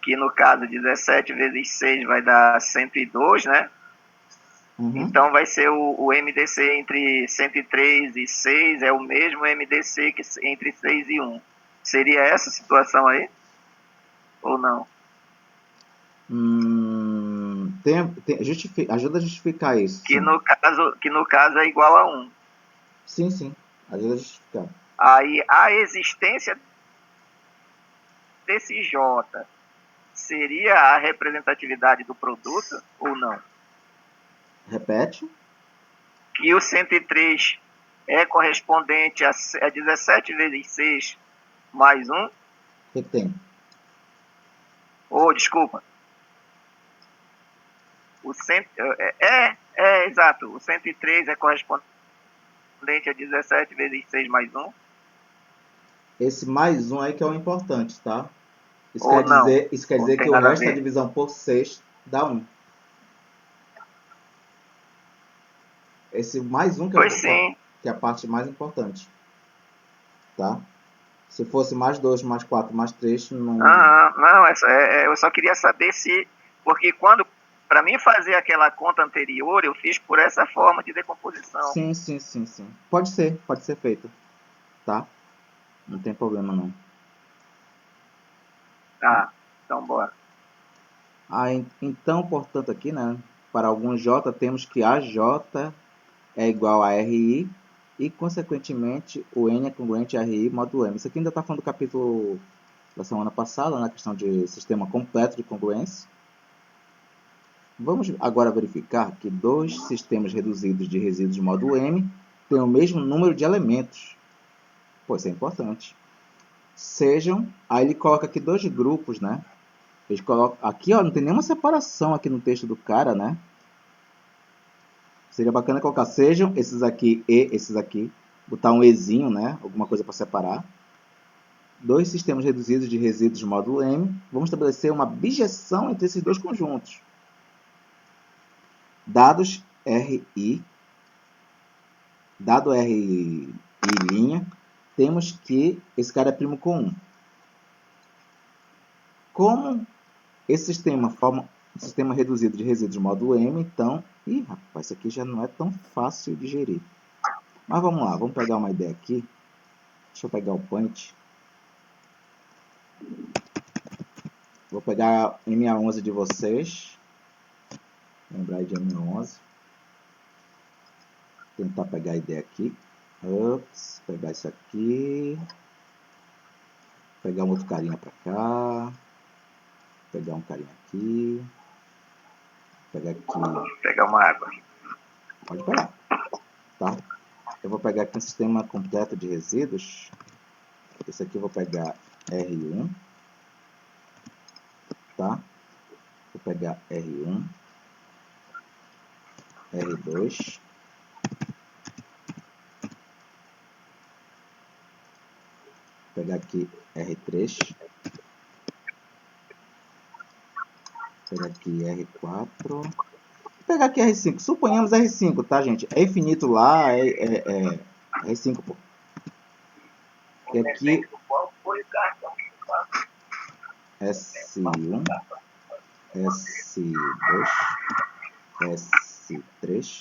que no caso 17 vezes 6 vai dar 102, né? Uhum. Então vai ser o MDC entre 103 e 6 é o mesmo MDC que entre 6 e 1. Seria essa situação aí? Ou não? Ajuda a justificar isso. Que no caso é igual a 1. Sim, sim. Ajuda a justificar. Aí a existência desse J seria a representatividade do produto ou não? Repete. Que o 103 é correspondente a 17 vezes 6 mais 1? O que tem? Desculpa. Exato. O 103 é correspondente a 17 vezes 6 mais 1? Esse mais 1 aí que é o importante, tá? Isso Ou quer não? dizer que o resto da divisão por 6 dá 1. Esse mais 1 que é a parte mais importante. Tá? Se fosse mais 2, mais 4, mais 3, não... Não, eu só queria saber se... Porque para mim fazer aquela conta anterior, eu fiz por essa forma de decomposição. Sim. Pode ser feito. Tá? Não tem problema não. Tá, então bora. Então, portanto, aqui, né, para alguns J, temos que AJ é igual a RI e, consequentemente, o N é congruente a RI módulo M. Isso aqui ainda está falando do capítulo da semana passada, na questão de sistema completo de congruência. Vamos agora verificar que dois sistemas reduzidos de resíduos módulo M têm o mesmo número de elementos. Pô, isso é importante. Aí ele coloca aqui dois grupos, né? Eles colocam aqui, ó, não tem nenhuma separação aqui no texto do cara, né? Seria bacana colocar sejam esses aqui e esses aqui, botar um ezinho, né? Alguma coisa para separar. Dois sistemas reduzidos de resíduos módulo M. Vamos estabelecer uma bijeção entre esses dois conjuntos. Dados RI, dado RI linha, temos que esse cara é primo com 1. Como esse sistema forma um sistema reduzido de resíduos módulo M, então... Ih, rapaz, isso aqui já não é tão fácil de gerir. Mas vamos lá, vamos pegar uma ideia aqui. Deixa eu pegar o point. Vou pegar MA11 de vocês. Lembrar de MA11. Tentar pegar a ideia aqui. Ups, pegar isso aqui. Pegar um outro carinha para cá. Pegar um carinha aqui. Pegar aqui. Pegar uma água. Pode pegar. Tá? Eu vou pegar aqui um sistema completo de resíduos. Esse aqui eu vou pegar R1. Tá? Vou pegar R1. R2. Vou pegar aqui R3. Vou pegar aqui R4. Vou pegar aqui R5. Suponhamos R5, tá, gente? É infinito lá, é R5, pô. E aqui S1, S2, S3,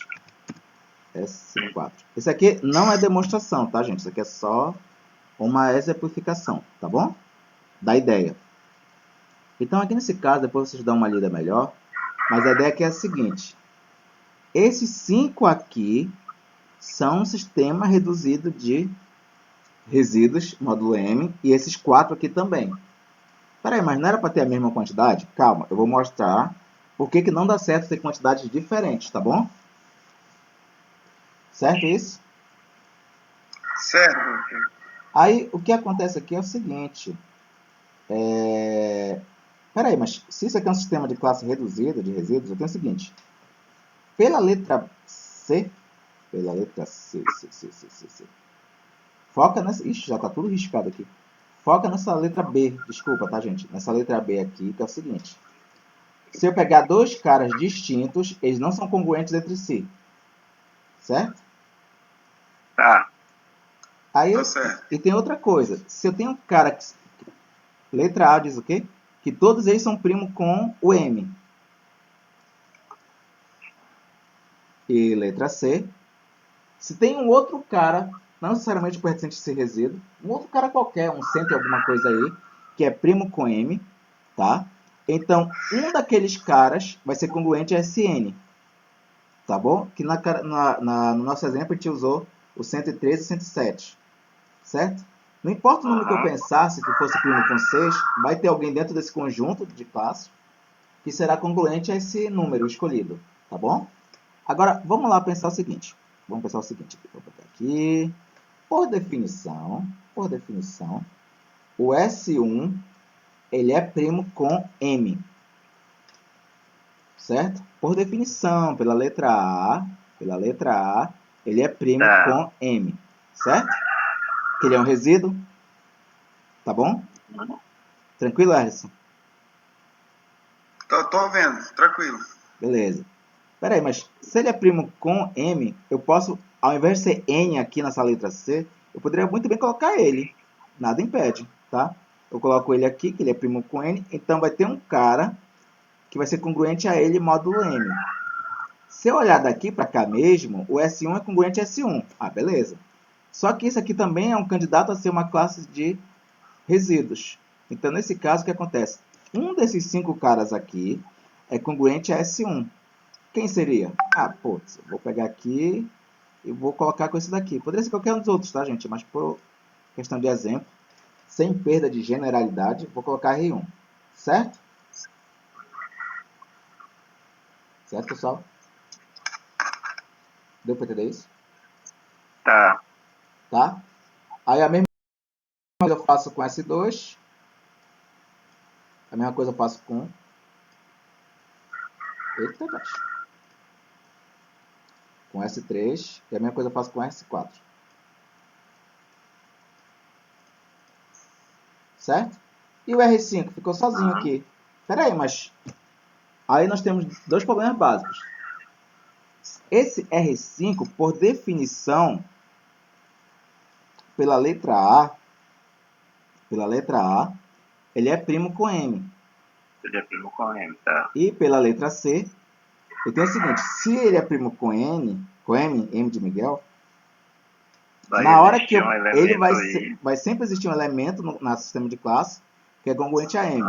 S4. Esse aqui não é demonstração, tá, gente? Isso aqui é só uma exemplificação, tá bom? Da ideia. Então, aqui nesse caso, depois vocês dão uma lida melhor, mas a ideia aqui é a seguinte. Esses 5 aqui são um sistema reduzido de resíduos, módulo M, e esses 4 aqui também. Peraí, mas não era para ter a mesma quantidade? Calma, eu vou mostrar por que não dá certo ter quantidades diferentes, tá bom? Certo isso? Certo. Aí, o que acontece aqui é o seguinte. Peraí, mas se isso aqui é um sistema de classe reduzida de resíduos, eu tenho o seguinte. Pela letra C, foca nessa... Ixi, já está tudo riscado aqui. Foca nessa letra B, desculpa, tá, gente? Nessa letra B aqui, que é o seguinte. Se eu pegar dois caras distintos, eles não são congruentes entre si. Certo? Tá. Aí Tá certo. e tem outra coisa. Se eu tenho um cara que... Letra A diz o quê? Que todos eles são primo com o M. E letra C. Se tem um outro cara, não necessariamente pertencente a esse resíduo, um outro cara qualquer, um centro e alguma coisa aí, que é primo com M, tá? Então, um daqueles caras vai ser congruente a SN. Tá bom? Que no nosso exemplo a gente usou o 113 e 107. Certo? Não importa o número que eu pensasse que fosse primo com 6, vai ter alguém dentro desse conjunto de classes que será congruente a esse número escolhido. Tá bom? Agora, vamos lá pensar o seguinte. Vamos pensar o seguinte. Vou botar aqui. Por definição, o S1 ele é primo com M. Certo? Por definição, pela letra A, ele é primo com M. Certo? Que ele é um resíduo. Tá bom? Tranquilo, Alisson? Tô vendo, tranquilo. Beleza. Peraí, mas se ele é primo com M, eu posso, ao invés de ser N aqui nessa letra C, eu poderia muito bem colocar ele. Nada impede, tá? Eu coloco ele aqui, que ele é primo com N, então vai ter um cara que vai ser congruente a ele módulo M. Se eu olhar daqui para cá mesmo, o S1 é congruente a S1. Ah, beleza. Só que isso aqui também é um candidato a ser uma classe de resíduos. Então, nesse caso, o que acontece? Um desses 5 caras aqui é congruente a S1. Quem seria? Ah, putz, eu vou pegar aqui e vou colocar com esse daqui. Poderia ser qualquer um dos outros, tá, gente? Mas por questão de exemplo, sem perda de generalidade, vou colocar R1. Certo? Certo, pessoal? Deu para entender isso? Tá. Tá? Aí a mesma coisa eu faço com S2. A mesma coisa eu faço com... Eita, baixo. Com S3. E a mesma coisa eu faço com S4. Certo? E o R5 ficou sozinho aqui. Espera aí, mas... Aí nós temos dois problemas básicos. Esse R5, por definição, pela letra A, ele é primo com M. Ele é primo com M, tá? E pela letra C, eu tenho o seguinte, se ele é primo com M, M de Miguel, na hora que ele vai sempre existir um elemento no sistema de classe que é congruente a M.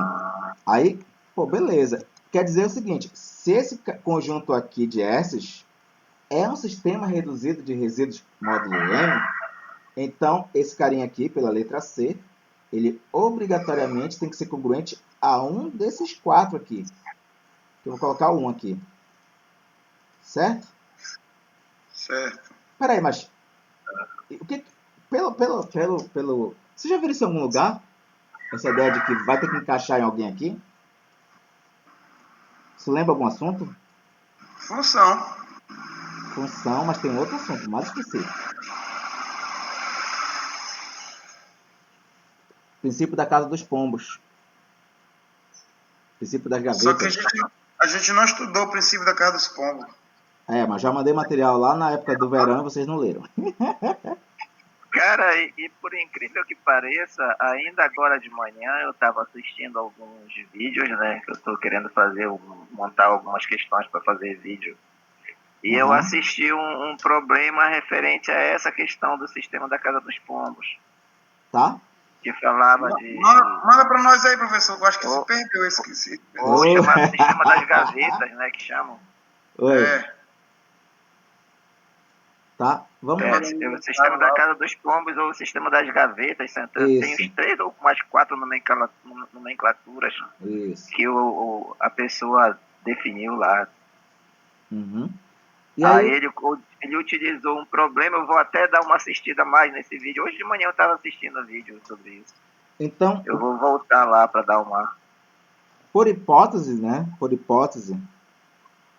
Aí, pô, beleza. Quer dizer o seguinte, se esse conjunto aqui de S's é um sistema reduzido de resíduos módulo M, então esse carinha aqui, pela letra C, ele obrigatoriamente tem que ser congruente a um desses quatro aqui. Eu vou colocar o 1 aqui. Certo? Certo. Peraí, mas... O que, você já viu isso em algum lugar? Essa ideia de que vai ter que encaixar em alguém aqui? Você lembra algum assunto? Função. Função, mas tem outro assunto, mais específico. Princípio da casa dos pombos. Princípio das gavetas. Só que a gente não estudou o princípio da casa dos pombos. É, mas já mandei material lá na época do verão e vocês não leram. Cara, e por incrível que pareça, ainda agora de manhã eu estava assistindo alguns vídeos, né? Que eu estou querendo montar algumas questões para fazer vídeo. E eu assisti um problema referente a essa questão do sistema da casa dos pombos. Tá? Que falava de... Manda para nós aí, professor, eu acho que se perdeu esse. Ou chamado sistema das gavetas, né? Que chamam. Oi. É. Tá? Vamos lá. O sistema da casa dos pombos ou o sistema das gavetas. Tem uns 3 ou mais 4 nomenclaturas Isso. que a pessoa definiu lá. Uhum. E aí ele utilizou um problema, eu vou até dar uma assistida mais nesse vídeo. Hoje de manhã eu estava assistindo vídeo sobre isso. Então, eu vou voltar lá para dar uma... Por hipótese, né? Por hipótese,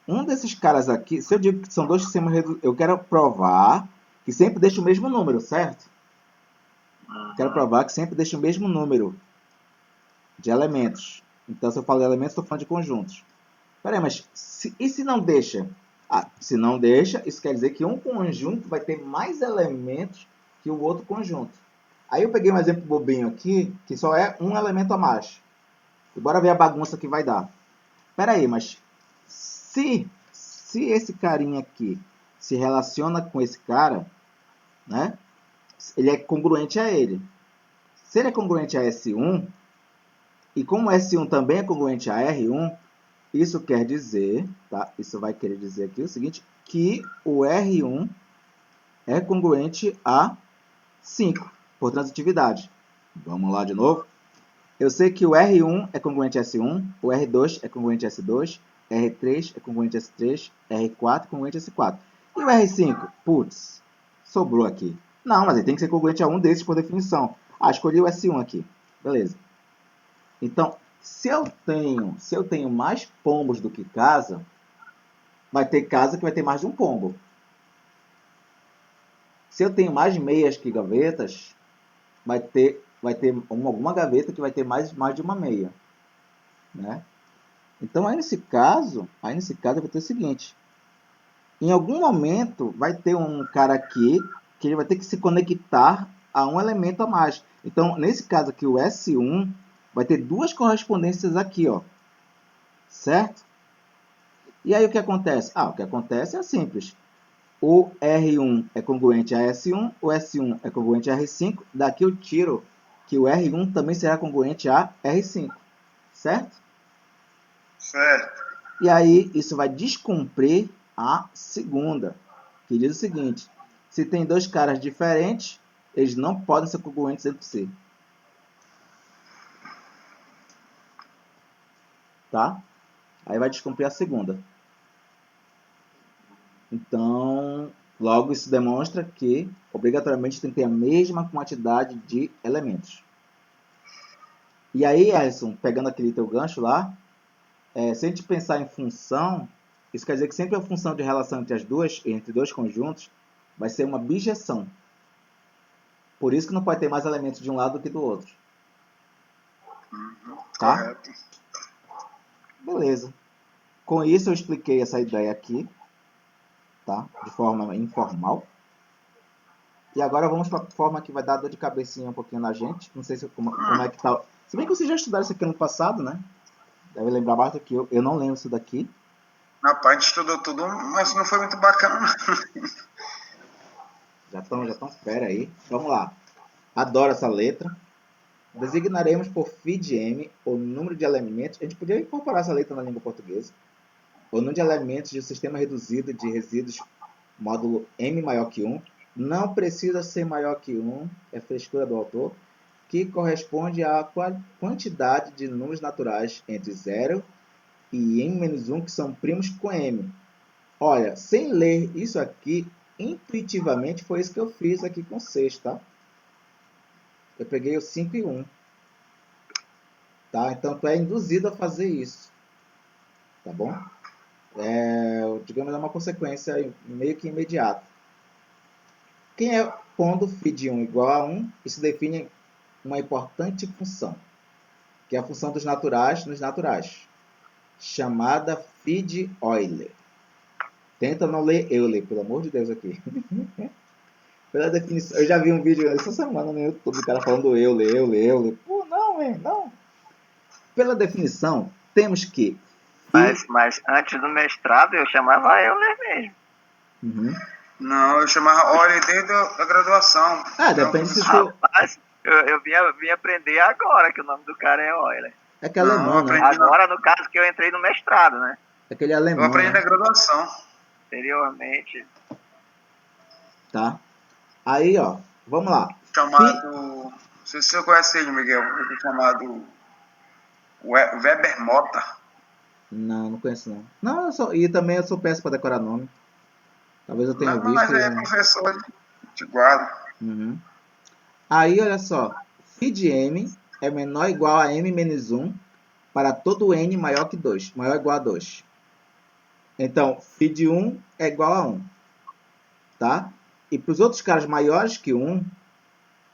um desses caras aqui, se eu digo que são dois sistemas reduzidos, eu quero provar que sempre deixa o mesmo número, certo? Quero provar que sempre deixa o mesmo número de elementos. Então, se eu falo de elementos, estou falando de conjuntos. Peraí, mas e se não deixa? Ah, se não deixa, isso quer dizer que um conjunto vai ter mais elementos que o outro conjunto. Aí eu peguei um exemplo bobinho aqui, que só é um elemento a mais. E bora ver a bagunça que vai dar. Peraí, mas se esse carinha aqui se relaciona com esse cara, né? Ele é congruente a ele. Se ele é congruente a S1, e como S1 também é congruente a R1, isso quer dizer, tá? Isso vai querer dizer aqui o seguinte, que o R1 é congruente a 5, por transitividade. Vamos lá de novo. Eu sei que o R1 é congruente a S1, o R2 é congruente a S2, R3 é congruente a S3, R4 é congruente a S4. E o R5? Putz, sobrou aqui. Não, mas ele tem que ser congruente a um desses por definição. Ah, escolhi o S1 aqui. Beleza. Então, se eu tenho mais pombos do que casa, vai ter casa que vai ter mais de um pombo. Se eu tenho mais meias que gavetas, vai ter alguma gaveta que vai ter mais de uma meia, né? Então, aí nesse caso eu vou ter o seguinte. Em algum momento, vai ter um cara aqui que ele vai ter que se conectar a um elemento a mais. Então, nesse caso aqui, o S1 vai ter duas correspondências aqui, ó. Certo? E aí o que acontece? O que acontece é simples. O R1 é congruente a S1, o S1 é congruente a R5. Daqui eu tiro que o R1 também será congruente a R5. Certo? Certo. E aí isso vai descumprir a segunda, que diz o seguinte: se tem dois caras diferentes, eles não podem ser congruentes entre si. Tá? Aí vai descumprir a segunda. Então, logo isso demonstra que obrigatoriamente tem que ter a mesma quantidade de elementos. E aí, Alisson, pegando aquele teu gancho lá, se a gente pensar em função, isso quer dizer que sempre a função de relação entre dois conjuntos, vai ser uma bijeção. Por isso que não pode ter mais elementos de um lado do que do outro. Tá? Correto. Beleza. Com isso eu expliquei essa ideia aqui, tá? De forma informal. E agora vamos para a forma que vai dar dor de cabecinha um pouquinho na gente. Não sei como é que tá. Se bem que vocês já estudaram isso aqui ano passado, né? Deve lembrar mais do que eu. Eu não lembro isso daqui. Rapaz, a gente estudou tudo, mas não foi muito bacana, não. Já estão fera aí. Vamos lá. Adoro essa letra. Designaremos por φ de m o número de elementos. A gente podia incorporar essa letra na língua portuguesa. O número de elementos de um sistema reduzido de resíduos módulo m maior que 1. Não precisa ser maior que 1. É frescura do autor. Que corresponde à quantidade de números naturais entre 0 e m-1, que são primos com m. Olha, sem ler isso aqui, intuitivamente foi isso que eu fiz aqui com 6, tá? Eu peguei o 5 e 1. Tá? Então, tu é induzido a fazer isso. Tá bom? Digamos, é uma consequência meio que imediata. Quem é pondo φ de 1 igual a 1, isso define uma importante função, que é a função dos naturais nos naturais, chamada φ de Euler. Tenta não ler Euler, pelo amor de Deus, aqui. Pela definição, eu já vi um vídeo essa semana no YouTube, o cara falando Euler. Pô, não, não. Pela definição, temos que Mas antes do mestrado eu chamava Euler mesmo. Uhum. Não, eu chamava Euler desde a graduação. Depende se tu... Rapaz, eu vim aprender agora que o nome do cara é Euler. É que é alemão, né? Agora, no caso, que eu entrei no mestrado, né? É aquele alemão, eu aprendi né? na graduação. Anteriormente. Tá. Aí, ó, vamos lá. Chamado... Não sei se você conhece ele, Miguel. Chamado Weber Mota. Não conheço não. Não, e também eu sou péssimo para decorar nome. Talvez eu tenha visto. Mas é professor de guarda. Uhum. Aí, olha só. φ de m é menor ou igual a m menos 1 para todo n maior que 2. Maior ou igual a 2. Então, φ de 1 é igual a 1. Tá? E para os outros caras maiores que 1,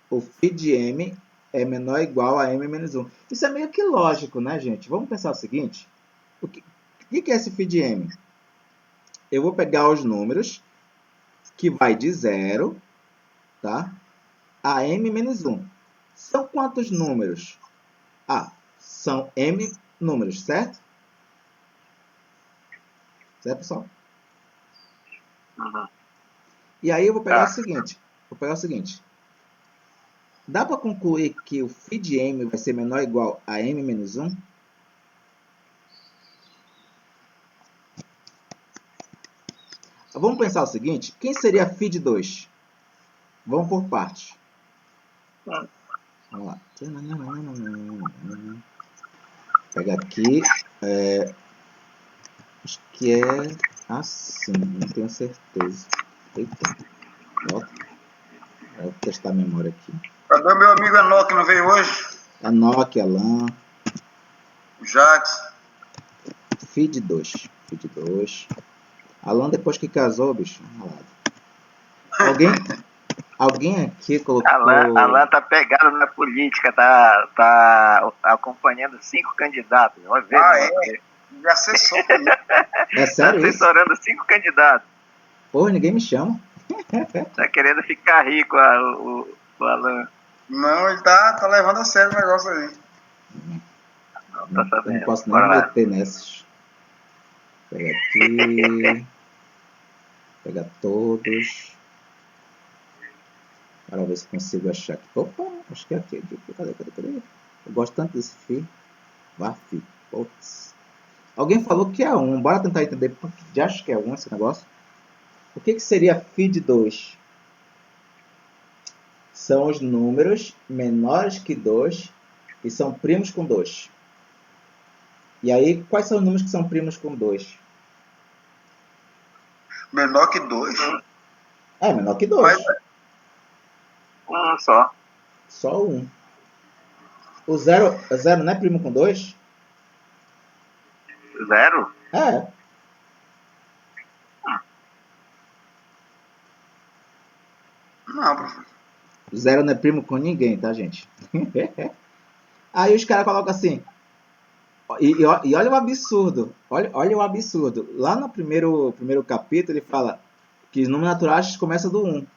o φ de m é menor ou igual a m menos 1. Isso é meio que lógico, né, gente? Vamos pensar o seguinte. O que é esse φ de m? Eu vou pegar os números que vai de 0, tá, a m menos 1. São quantos números? São m números, certo? Certo, pessoal? Uhum. E aí eu vou pegar o seguinte. Dá para concluir que o φ de m vai ser menor ou igual a m menos 1? Vamos pensar o seguinte. Quem seria φ de 2? Vamos por partes. Vamos lá. Pega aqui. Acho que é assim. Não tenho certeza. Eita. Volta. Vou testar a memória aqui. Cadê meu amigo Enoch que não veio hoje? Enoch, Alan. O Jax. Φ de 2. Alan depois que casou, bicho. Alguém aqui colocou... Alan tá pegado na política, tá acompanhando 5 candidatos. Vai ver, é? E assessor. É sério tá isso? assessorando 5 candidatos. Porra, ninguém me chama. Tá querendo ficar rico o Alan. Não, ele tá levando a sério o negócio aí. Não tá sabendo. Eu não posso nem me meter nessas. Pega aqui. Pega todos. Para ver se consigo achar aqui. Opa, acho que é aqui. Cadê? Eu gosto tanto desse FI. Vá, FI. Putz. Alguém falou que é 1. Bora tentar entender por que acho que é 1 esse negócio. O que seria φ de 2? São os números menores que 2 e são primos com 2. E aí, quais são os números que são primos com 2? Menor que 2? É, menor que 2. Um só. Só 1. O 0 não é primo com 2? Zero? É. Não, professor. O 0 não é primo com ninguém, tá, gente? Aí os caras colocam assim. E olha o absurdo. Olha o absurdo. Lá no primeiro capítulo ele fala que os números naturais começam do 1.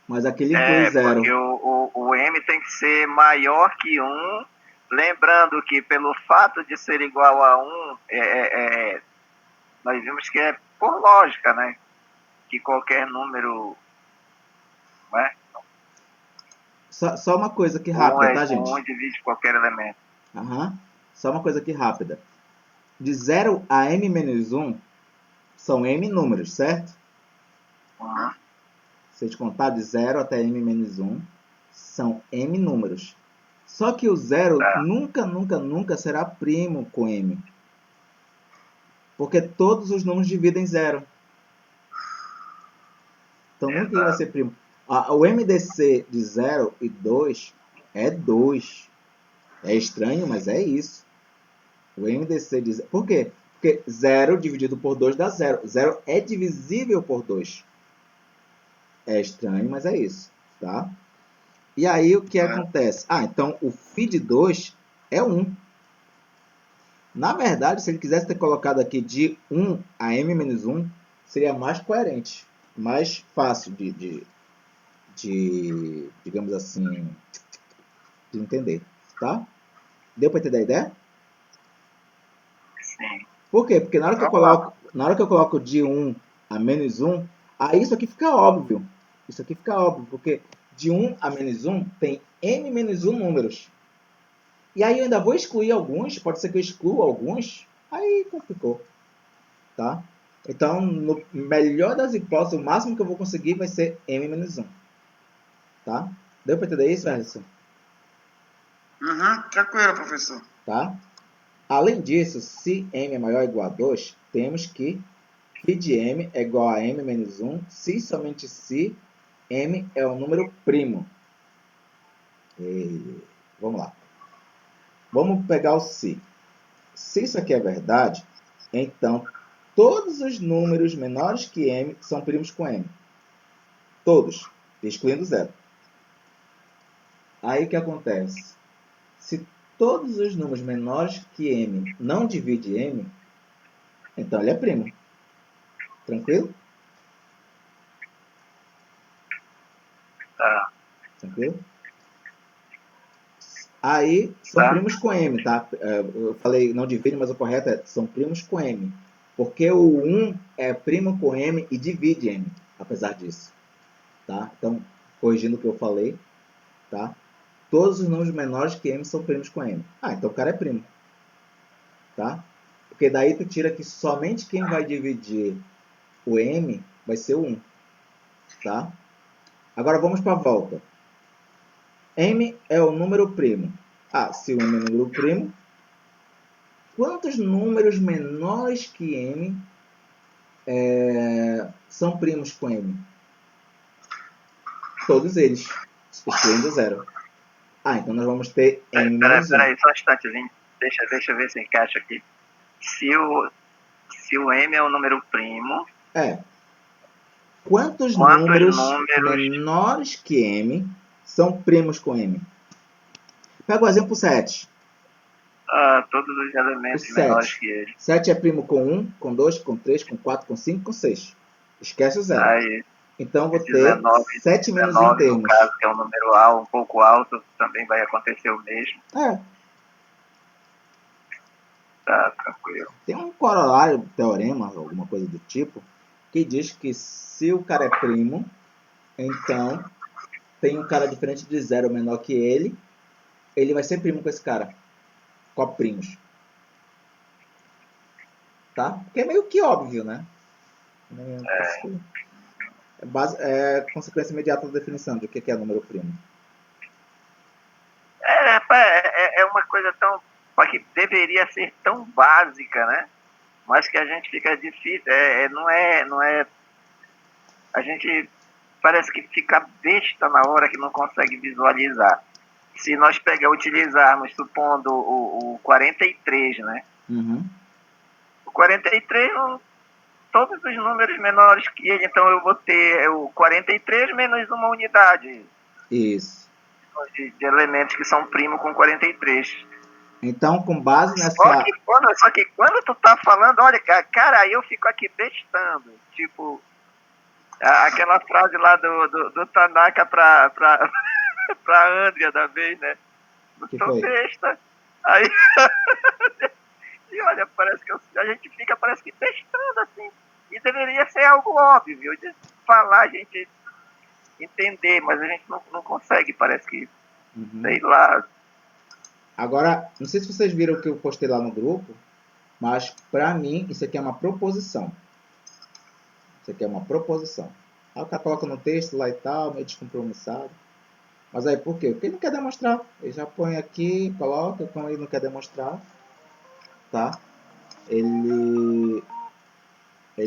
Mas aqui ele inclui Porque 0. o M tem que ser maior que 1. Lembrando que pelo fato de ser igual a 1, nós vimos que é por lógica, né? Que qualquer número, né? Só uma coisa aqui 1 rápida, é tá, 1 gente? divide qualquer elemento. Aham. Só uma coisa aqui rápida. De 0 a m menos 1 são m números, certo? Uhum. Se a gente contar de 0 até m menos 1, são m números. Só que o 0 nunca será primo com m. Porque todos os números dividem 0. Então nunca ele vai ser primo. O MDC de 0 e 2 é 2. É estranho, mas é isso. O MDC de 0. Por quê? Porque 0 dividido por 2 dá 0. 0 é divisível por 2. É estranho, mas é isso. Tá? E aí o que acontece? Então o φ de 2 é 1. Na verdade, se ele quisesse ter colocado aqui de 1 a m menos 1, seria mais coerente. Mais fácil de digamos assim, de entender, tá? Deu para entender a ideia? Sim. Por quê? Porque na hora que eu coloco de 1 a menos 1, aí isso aqui fica óbvio. Isso aqui fica óbvio, porque de 1 a menos 1 tem m menos 1 números. E aí eu ainda vou excluir alguns, pode ser que eu exclua alguns, aí complicou, tá? Então, no melhor das hipóteses, o máximo que eu vou conseguir vai ser m menos 1, tá? Deu para entender isso, Alisson? Uhum, tranquilo, professor. Tá? Além disso, se m é maior ou igual a 2, temos que φ de m é igual a m menos 1, se somente se m é um número primo. Vamos lá. Vamos pegar o se. Se isso aqui é verdade, então todos os números menores que m são primos com m. Todos, excluindo zero. Aí o que acontece? Se todos os números menores que m não dividem m, então ele é primo. Tranquilo? Tá. Tranquilo? Aí são primos com m, tá? Eu falei não divide, mas o correto é são primos com m. Porque o 1 é primo com m e divide m, apesar disso. Tá? Então, corrigindo o que eu falei, tá? Todos os números menores que m são primos com m. Então o cara é primo. Tá? Porque daí tu tira que somente quem vai dividir o m vai ser o 1. Tá? Agora vamos para a volta. M é o número primo. Se o m é o número primo, quantos números menores que m são primos com m? Todos eles, excluindo zero. Então nós vamos ter m menos 1. Peraí, só um instantezinho. Deixa eu ver se encaixa aqui. Se o M é um número primo... Quantos números menores que m são primos com m? Pega o exemplo 7. Todos os elementos menores que ele. 7 é primo com 1, com 2, com 3, com 4, com 5, com 6. Esquece o zero. Então, vou ter 7 menos 1 termos. No caso, que é um número um pouco alto, também vai acontecer o mesmo. Tá, tranquilo. Tem um corolário, teorema, alguma coisa do tipo, que diz que se o cara é primo, então tem um cara diferente de zero menor que ele vai ser primo com esse cara. Coprimos. tá? Porque é meio que óbvio, né? É consequência imediata da definição de o que é número primo. É uma coisa tão. Só que deveria ser tão básica, né? Mas que a gente fica difícil. Não é. A gente parece que fica besta na hora que não consegue visualizar. Se nós utilizarmos, supondo, o 43, né? Uhum. O 43, todos os números menores que ele, então eu vou ter o 43 menos uma unidade Isso. de elementos que são primo com 43. Então, com base Só nessa... que quando tu tá falando, olha, cara, aí eu fico aqui bestando. Tipo, aquela frase lá do Tanaka pra Andrea da vez, né? Eu que sou foi? besta. Aí, e olha, parece que a gente fica, parece que bestando, assim. E deveria ser algo óbvio, de falar, a gente entender, mas a gente não consegue, parece que, sei lá. Agora, não sei se vocês viram o que eu postei lá no grupo, mas para mim isso aqui é uma proposição. Isso aqui é uma proposição. Aí o cara coloca no texto lá e tal, meio descompromissado. Mas aí por quê? Porque ele não quer demonstrar. Ele já põe aqui, coloca, como ele não quer demonstrar, tá? Ele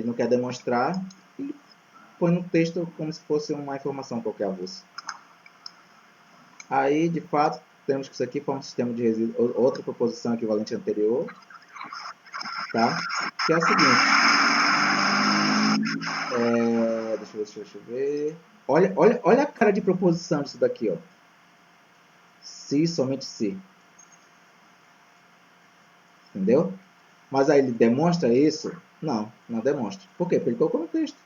não quer demonstrar e põe no texto como se fosse uma informação qualquer avulsa. Aí, de fato, temos que isso aqui forma um sistema de resíduo, outra proposição equivalente anterior, tá? Que é o seguinte. Deixa eu ver. Olha a cara de proposição disso daqui, ó. Se, somente se. Entendeu? Mas aí ele demonstra isso? Não, não demonstra. Por quê? Porque ele colocou no texto.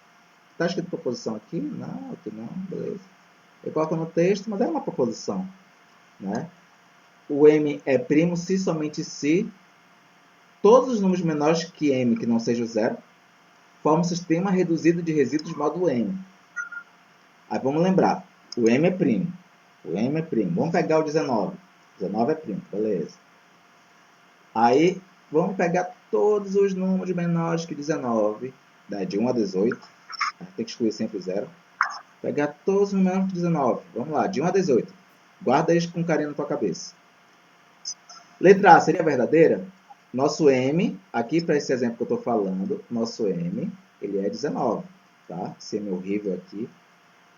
Está escrito proposição aqui? Não, aqui não, beleza. Ele coloca no texto, mas é uma proposição, né? O M é primo se somente se todos os números menores que M, que não seja o zero, formam um sistema reduzido de resíduos modo M. Aí vamos lembrar, o M é primo. O M é primo. Vamos pegar o 19. 19 é primo, beleza. Aí vamos pegar todos os números menores que 19, né, de 1 a 18. Tem que excluir sempre o zero. Pegar todos os números menores que 19. Vamos lá, de 1 a 18. Guarda eles com carinho na tua cabeça. Letra A seria verdadeira? Nosso M, aqui para esse exemplo que eu estou falando, nosso M, ele é 19. Tá? Esse M horrível aqui,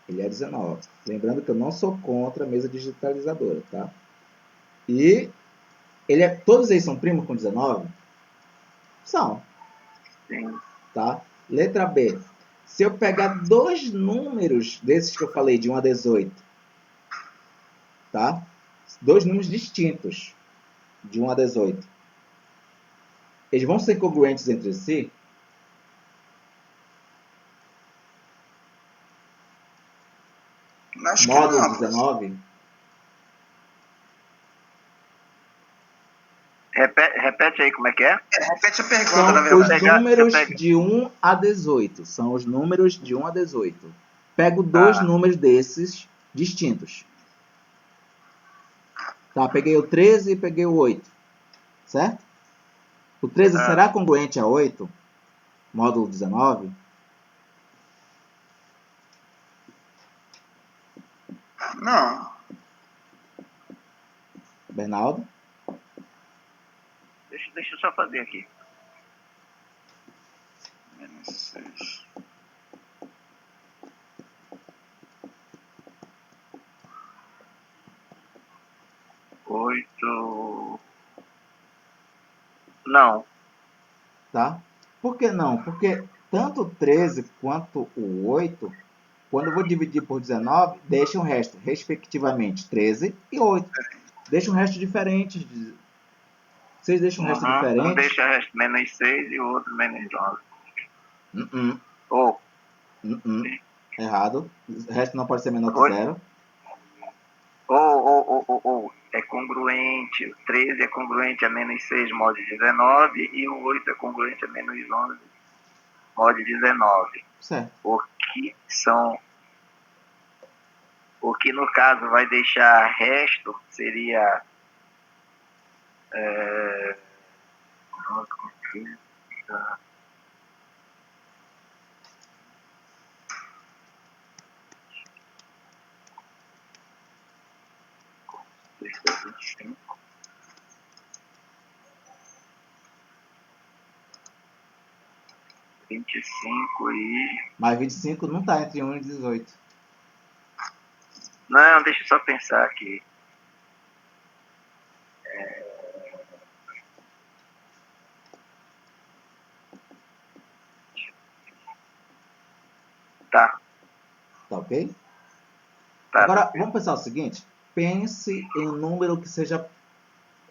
ele é 19. Lembrando que eu não sou contra a mesa digitalizadora. Tá? E todos eles são primos com 19? São. Sim. Tá? Letra B. Se eu pegar dois números desses que eu falei, de 1 a 18, tá? Dois números distintos, de 1 a 18, eles vão ser congruentes entre si? Acho que Módulo não. 19? Repete aí como é que é? Repete a pergunta, São na os verdade. números de 1 a 18. São os números de 1 a 18. Pego dois números desses distintos. Tá, peguei o 13 e peguei o 8. Certo? O 13 será congruente a 8? Módulo 19? Não. Bernardo? Deixa eu só fazer aqui. Menos 6. Não. Tá? Por que não? Porque tanto o 13 quanto o 8, quando eu vou dividir por 19, deixa um resto, respectivamente, 13 e 8. Deixa um resto diferente. Vocês deixam um resto diferente? Um deixa resto menos 6 e o outro menos 9. Errado. O resto não pode ser menor que 0. É congruente. O 13 é congruente a menos 6 mod 19 e o 8 é congruente a menos 11 mod 19. Certo. O que no caso vai deixar resto seria Tá. Isso é 25. 25 e... Mas 25 não está entre 1 e 18. Não, deixa eu só pensar aqui. Tá, Tá ok? tá. Agora, vamos pensar o seguinte. Pense em um número que seja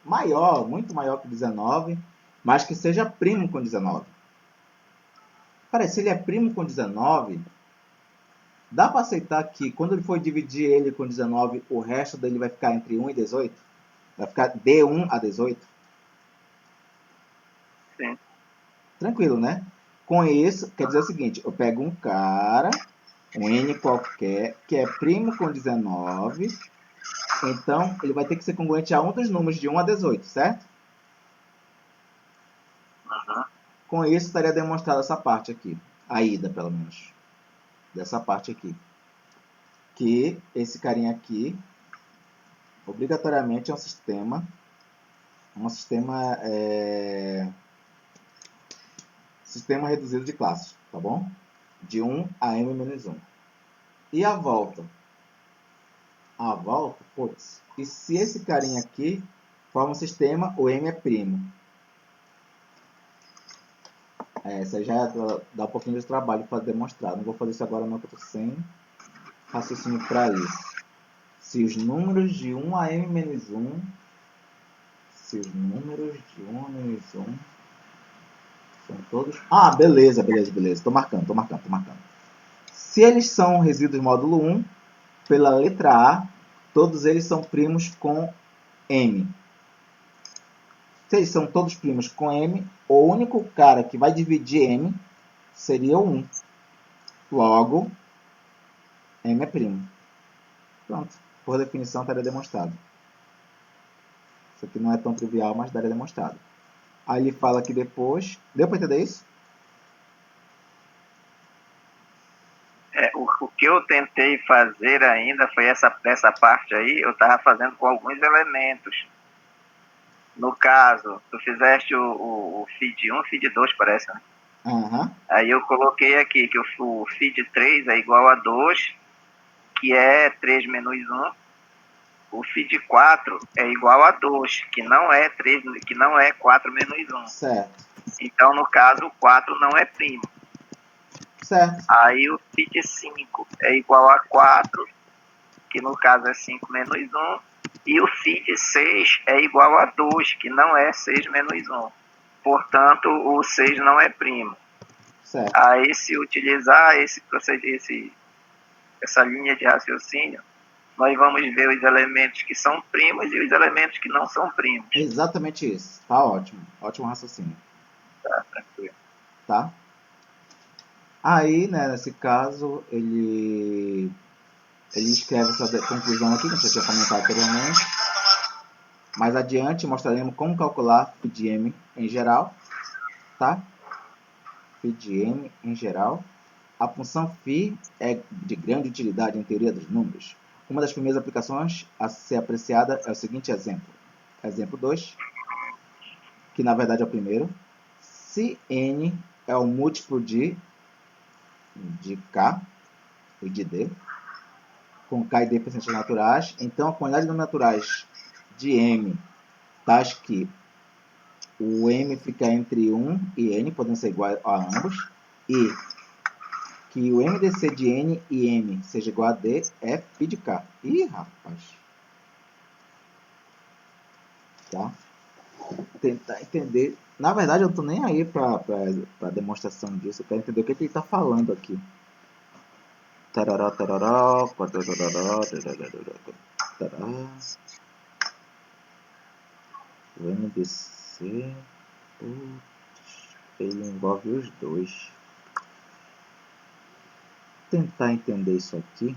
maior, muito maior que 19, mas que seja primo com 19. Cara, se ele é primo com 19, dá para aceitar que quando ele for dividir ele com 19, o resto dele vai ficar entre 1 e 18? Vai ficar de 1 a 18? Sim. Tranquilo, né? Com isso, quer dizer o seguinte, eu pego um cara, um N qualquer, que é primo com 19, então ele vai ter que ser congruente a um dos números de 1 a 18, certo? Uhum. Com isso, estaria demonstrada essa parte aqui, a ida, pelo menos, dessa parte aqui. Que esse carinha aqui, obrigatoriamente, é um sistema reduzido de classes, tá bom? De 1 a m-1. E a volta? A volta, putz, e se esse carinha aqui forma um sistema, o m é primo? Essa aí já dá um pouquinho de trabalho para demonstrar. Não vou fazer isso agora não, porque eu estou sem raciocínio para isso. Se os números de 1 a m-1, se os números de 1 a m-1 são todos... Ah, beleza. Estou marcando. Se eles são resíduos módulo 1, pela letra A, todos eles são primos com M. Se eles são todos primos com M, o único cara que vai dividir M seria o 1. Logo, M é primo. Pronto. Por definição, estaria demonstrado. Isso aqui não é tão trivial, mas estaria demonstrado. Aí ele fala que depois... Deu para entender isso? O que eu tentei fazer ainda foi essa parte aí, eu estava fazendo com alguns elementos. No caso, tu fizeste o feed 1, feed 2, parece, né? Uhum. Aí eu coloquei aqui que o feed 3 é igual a 2, que é 3 menos 1. O feed 4 é igual a 2, que não é 3, que não é 4 menos 1. Certo. Então, no caso, o 4 não é primo. Certo. Aí o feed 5 é igual a 4, que no caso é 5 menos 1. E o feed 6 é igual a 2, que não é 6 menos 1. Portanto, o 6 não é primo. Certo. Aí, se utilizar essa linha de raciocínio, nós vamos ver os elementos que são primos e os elementos que não são primos. Exatamente isso. Tá ótimo. Ótimo raciocínio. Tá, tranquilo. Tá? Aí, né, nesse caso, ele escreve essa conclusão aqui, que a gente já tinha comentado anteriormente. Mais adiante, mostraremos como calcular FIDM em geral. Tá? FIDM em geral. A função φ é de grande utilidade em teoria dos números. Uma das primeiras aplicações a ser apreciada é o seguinte exemplo. Exemplo 2, que na verdade é o primeiro. Se n é o múltiplo de K e de D, com K e D percentuais naturais, então a quantidade de naturais de M, tais que o M fica entre 1 e N, podendo ser igual a ambos, e que o MDC de N e M seja igual a D, é φ de K. Ih, rapaz. Tá? Tentar entender. Na verdade, eu não tô nem aí para demonstração disso. Eu quero entender o que ele está falando aqui. Tarará, tarará, tarará, tarará. O MDC, ele envolve os dois. Tentar entender isso aqui.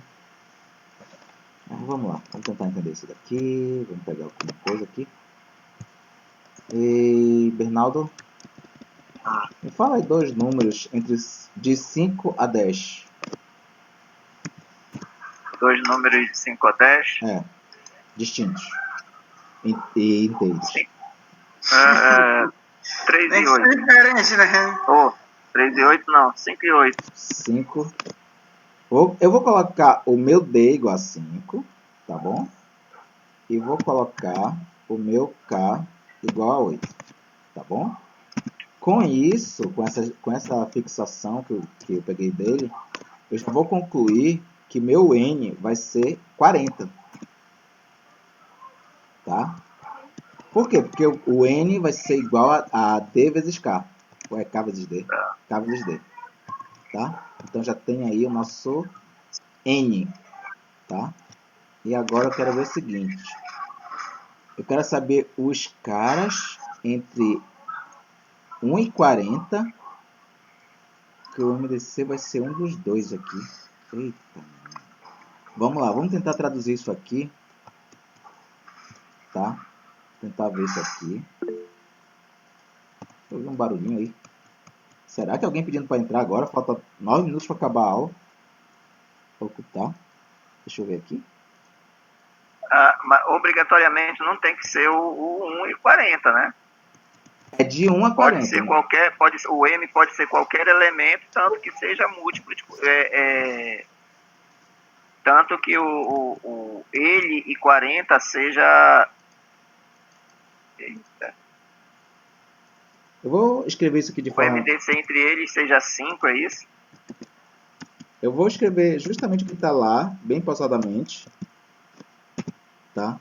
Vamos lá, vamos tentar entender isso daqui. Vamos pegar alguma coisa aqui. E Bernardo, Me fala aí dois números de 5 a 10. Dois números de 5 a 10. Distintos. E inteiros. 3 Tem e que ser 8. diferente, né? 3 e 8 não, 5 e 8. 5. Eu vou colocar o meu D igual a 5, tá bom? E vou colocar o meu K igual a 8, tá bom? Com isso, com essa fixação que eu peguei dele, eu já vou concluir que meu N vai ser 40. Tá? Por quê? Porque o N vai ser igual a D vezes K. Ou é K vezes D? K vezes D. Tá? Então já tem aí o nosso N. Tá? E agora eu quero ver o seguinte. Eu quero saber os caras entre 1 e 40. Que o MDC vai ser um dos dois aqui. Eita. Vamos lá, vamos tentar traduzir isso aqui. Tá? Tentar ver isso aqui. Eu vi um barulhinho aí. Será que alguém pedindo para entrar agora? Falta 9 minutos para acabar a aula. Vou ocultar. Deixa eu ver aqui. Mas obrigatoriamente não tem que ser o 1 e 40, né? É de 1 a 40. Pode ser qualquer, o M pode ser qualquer elemento, tanto que seja múltiplo, tanto que o ele e 40 seja... Eita. Eu vou escrever isso aqui de O forma... MDC entre eles seja 5, é isso? Eu vou escrever justamente o que está lá, bem pausadamente. Tá?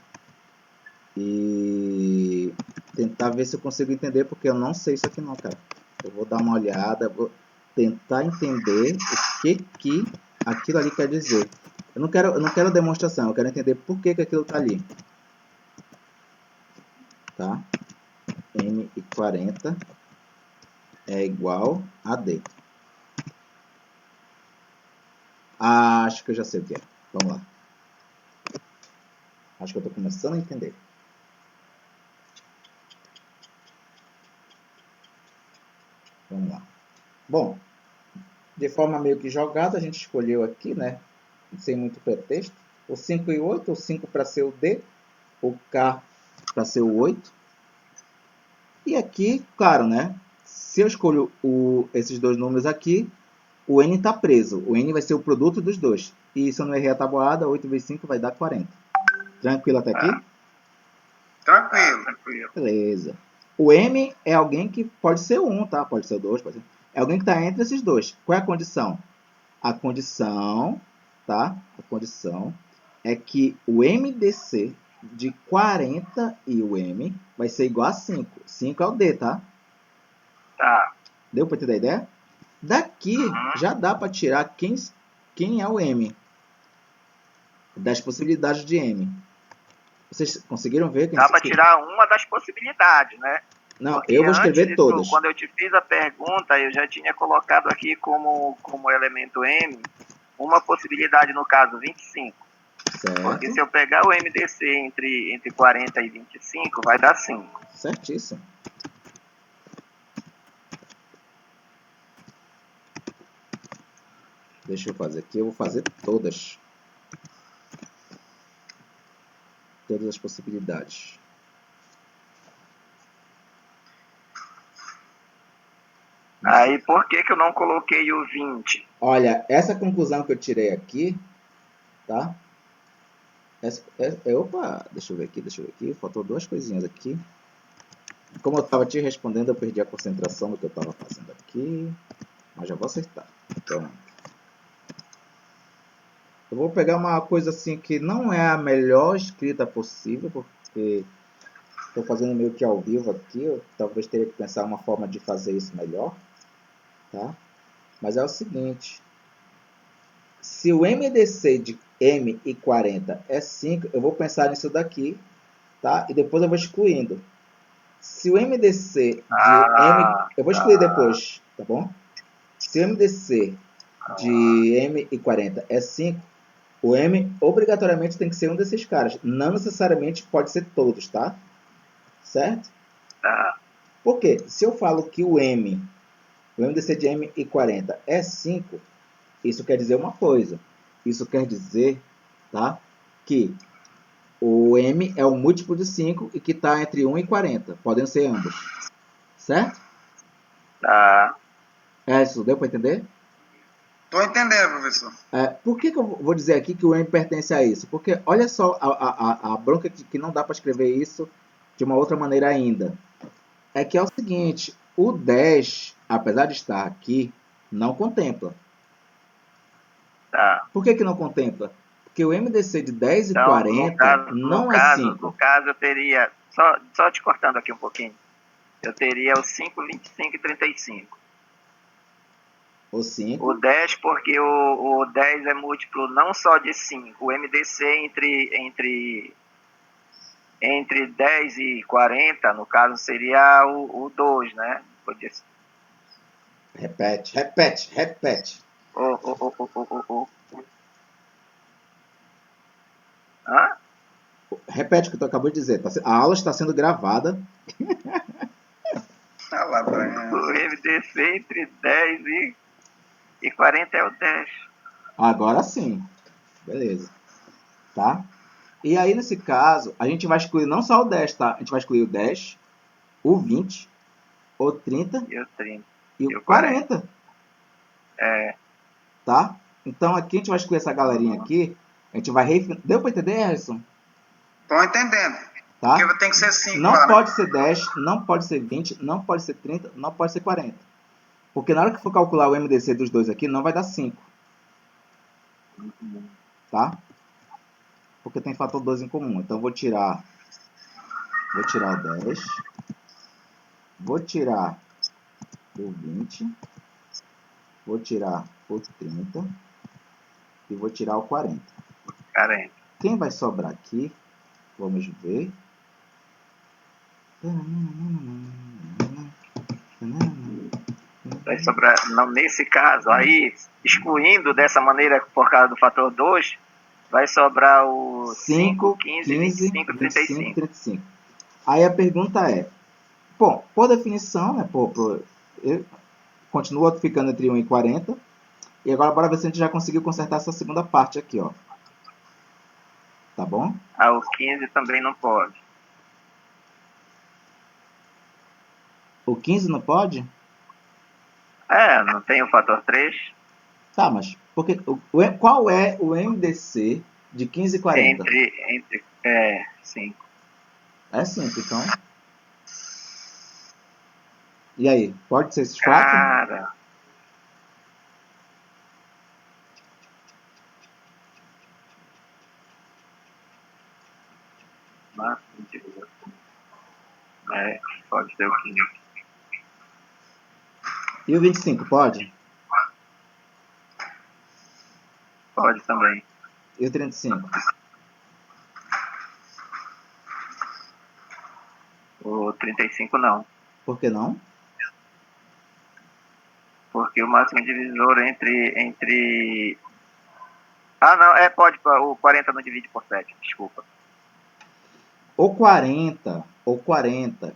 E tentar ver se eu consigo entender, porque eu não sei isso aqui não, cara. Eu vou dar uma olhada, vou tentar entender o que aquilo ali quer dizer. Eu não quero demonstração, eu quero entender por que aquilo está ali. Tá? M e 40 é igual a D. Acho que eu já sei o que é. Vamos lá. Acho que eu estou começando a entender. Vamos lá. Bom, de forma meio que jogada, a gente escolheu aqui, né? Sem muito pretexto. O 5 e 8, o 5 para ser o D, o K para ser o 8. E aqui, claro, né? Se eu escolho esses dois números aqui, o N está preso. O N vai ser o produto dos dois. E se eu não errei a tabuada, 8 vezes 5 vai dar 40. Tranquilo até aqui? Tranquilo. Beleza. O M é alguém que pode ser o 1, tá? Pode ser o 2, pode ser... É alguém que está entre esses dois. Qual é a condição? A condição, tá? A condição é que o MDC de 40 e o M vai ser igual a 5. 5 é o D, tá? Tá. Deu para entender a ideia? Daqui já dá para tirar quem é o M. Das possibilidades de M. Vocês conseguiram ver? Dá para tirar uma das possibilidades, né? Não, Porque eu vou escrever antes, todas. quando eu te fiz a pergunta, eu já tinha colocado aqui como elemento M uma possibilidade, no caso, 25. Certo. Porque se eu pegar o MDC entre 40 e 25, vai dar 5. Certíssimo. Deixa eu fazer aqui. Eu vou fazer todas. Todas as possibilidades. Aí, por que eu não coloquei o 20? Olha, essa conclusão que eu tirei aqui, tá? Opa, deixa eu ver aqui. Faltou duas coisinhas aqui. Como eu estava te respondendo, eu perdi a concentração do que eu estava fazendo aqui. Mas já vou acertar. Então, eu vou pegar uma coisa assim que não é a melhor escrita possível, porque estou fazendo meio que ao vivo aqui. Eu talvez teria que pensar uma forma de fazer isso melhor. Tá? Mas é o seguinte. Se o MDC de M e 40 é 5, eu vou pensar nisso daqui. Tá? E depois eu vou excluindo. Se o MDC de M... Eu vou excluir depois, tá bom? Se o MDC de M e 40 é 5, o M obrigatoriamente tem que ser um desses caras. Não necessariamente pode ser todos, tá? Certo? Tá. Por quê? Se eu falo que o MDC de M e 40 é 5, isso quer dizer uma coisa. Isso quer dizer, tá, que o M é o múltiplo de 5 e que está entre 1 e 40. Podem ser ambos. Certo? Tá. Isso deu para entender? Tô entendendo, professor. Por que eu vou dizer aqui que o M pertence a isso? Porque olha só a bronca que não dá para escrever isso de uma outra maneira ainda. É que é o seguinte, o 10, apesar de estar aqui, não contempla. Tá. Por que não contempla? Porque o MDC de 10 e Então, 40 não é 5. no caso, eu teria, só te cortando aqui um pouquinho, eu teria o 5, 25 e 35. O 5. O 10, porque o 10 é múltiplo não só de 5, o MDC entre 10 e 40, no caso, seria o 2, né? Repete. Hã? Repete o que tu acabou de dizer. A aula está sendo gravada. Ah lá, O MDC entre 10 e 40 é o 10. Agora sim. Beleza. Tá? E aí, nesse caso, a gente vai excluir não só o 10, tá? A gente vai excluir o 10, o 20, o 30 E o 30. e o 40. É. Tá? Então, aqui a gente vai excluir essa galerinha aqui. A gente vai refinar. Deu para entender, Harrison? Tô entendendo. Tá? Porque tem que ser 5 Não lá, pode né? ser 10, não pode ser 20, não pode ser 30, não pode ser 40. Porque na hora que for calcular o MDC dos dois aqui, não vai dar 5. Tá? Porque tem fator 2 em comum. Então, vou tirar o 10. Vou tirar o 20. Vou tirar o 30. E vou tirar o 40. 40. Quem vai sobrar aqui? Vamos ver. Vai sobrar, não, nesse caso, aí, excluindo dessa maneira por causa do fator 2, vai sobrar o 5, 15, 25, 35. 35. Aí a pergunta é, bom, por definição, né, continua ficando entre 1 e 40. E agora bora ver se a gente já conseguiu consertar essa segunda parte aqui, ó. Tá bom? O 15 também não pode. O 15 não pode? Não tem o fator 3? Tá, mas porque, qual é o MDC de 15 e 40? Entre 5. É 5, então. E aí, pode ser esses 4? Cara. Pode ser o 15. E o 25, pode? Pode também. E o 35? O 35 não. Por que não? Porque o máximo divisor entre... não, pode, o 40 não divide por 7, desculpa. O 40,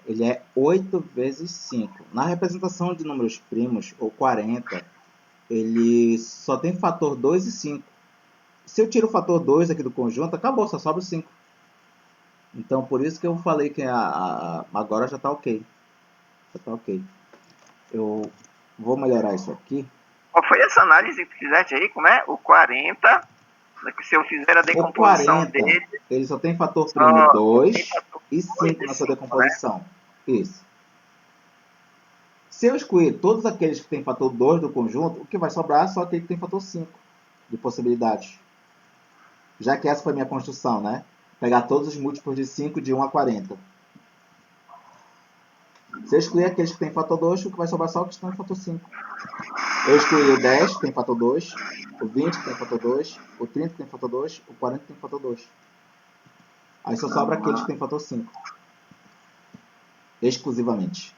ele é 8 vezes 5. Na representação de números primos, o 40, ele só tem fator 2 e 5. Se eu tiro o fator 2 aqui do conjunto, acabou, só sobra o 5. Então, por isso que eu falei que agora já está ok. Já está ok. Eu vou melhorar isso aqui. Qual foi essa análise que fizeste aí? Como é? O 40, se eu fizer a decomposição o 40, dele... ele só tem fator primo 2 e 5 na sua 5, decomposição. Né? Isso. Se eu excluir todos aqueles que têm fator 2 do conjunto, o que vai sobrar é só aquele que tem fator 5 de possibilidades. Já que essa foi a minha construção, né? Pegar todos os múltiplos de 5 de 1 a 40. Se eu excluir aqueles que têm fator 2, o que vai sobrar só o que estão em fator 5. Eu excluí o 10, que tem fator 2, o 20, que tem fator 2, o 30, que tem fator 2, o 40, que tem fator 2. Aí só sobra aqueles que têm fator 5. Exclusivamente.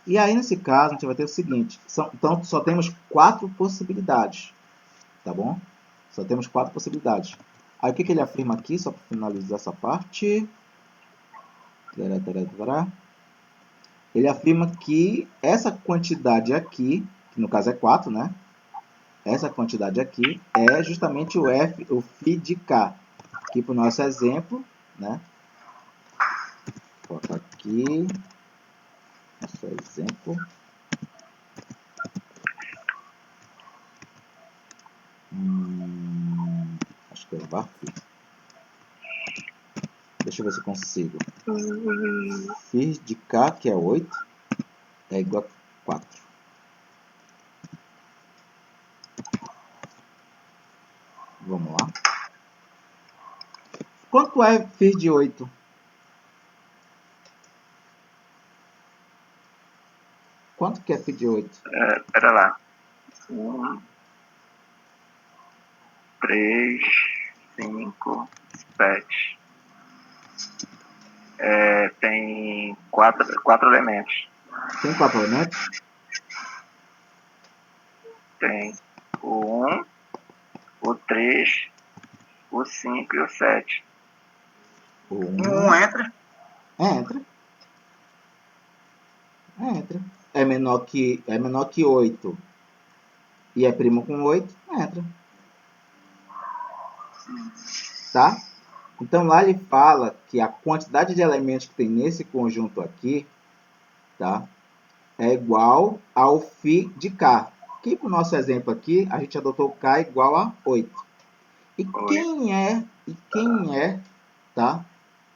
E aí, nesse caso, a gente vai ter o seguinte. Então, só temos 4 possibilidades. Tá bom? Só temos 4 possibilidades. Aí, o que ele afirma aqui, só para finalizar essa parte? ele afirma que essa quantidade aqui, que no caso é 4, né? Essa quantidade aqui é justamente o φ de k. Aqui para o nosso exemplo, né? Vou colocar aqui nosso exemplo. Acho que é o VAR. Deixa eu ver se eu consigo. φ de k, que é 8, é igual a 4. Vamos lá. Quanto é φ de 8? Quanto que é φ de 8? Pera lá. 3, 5, 7. Tem quatro elementos. Tem 4 elementos? Tem o 1, o 3, o 5 e o 7. O Um 1 entra. entra. Entra. É menor que 8 e é primo com 8, entra. Tá? Então lá ele fala que a quantidade de elementos que tem nesse conjunto aqui, tá? É igual ao φ de k. Que para o nosso exemplo aqui, a gente adotou k igual a 8. E quem é, tá?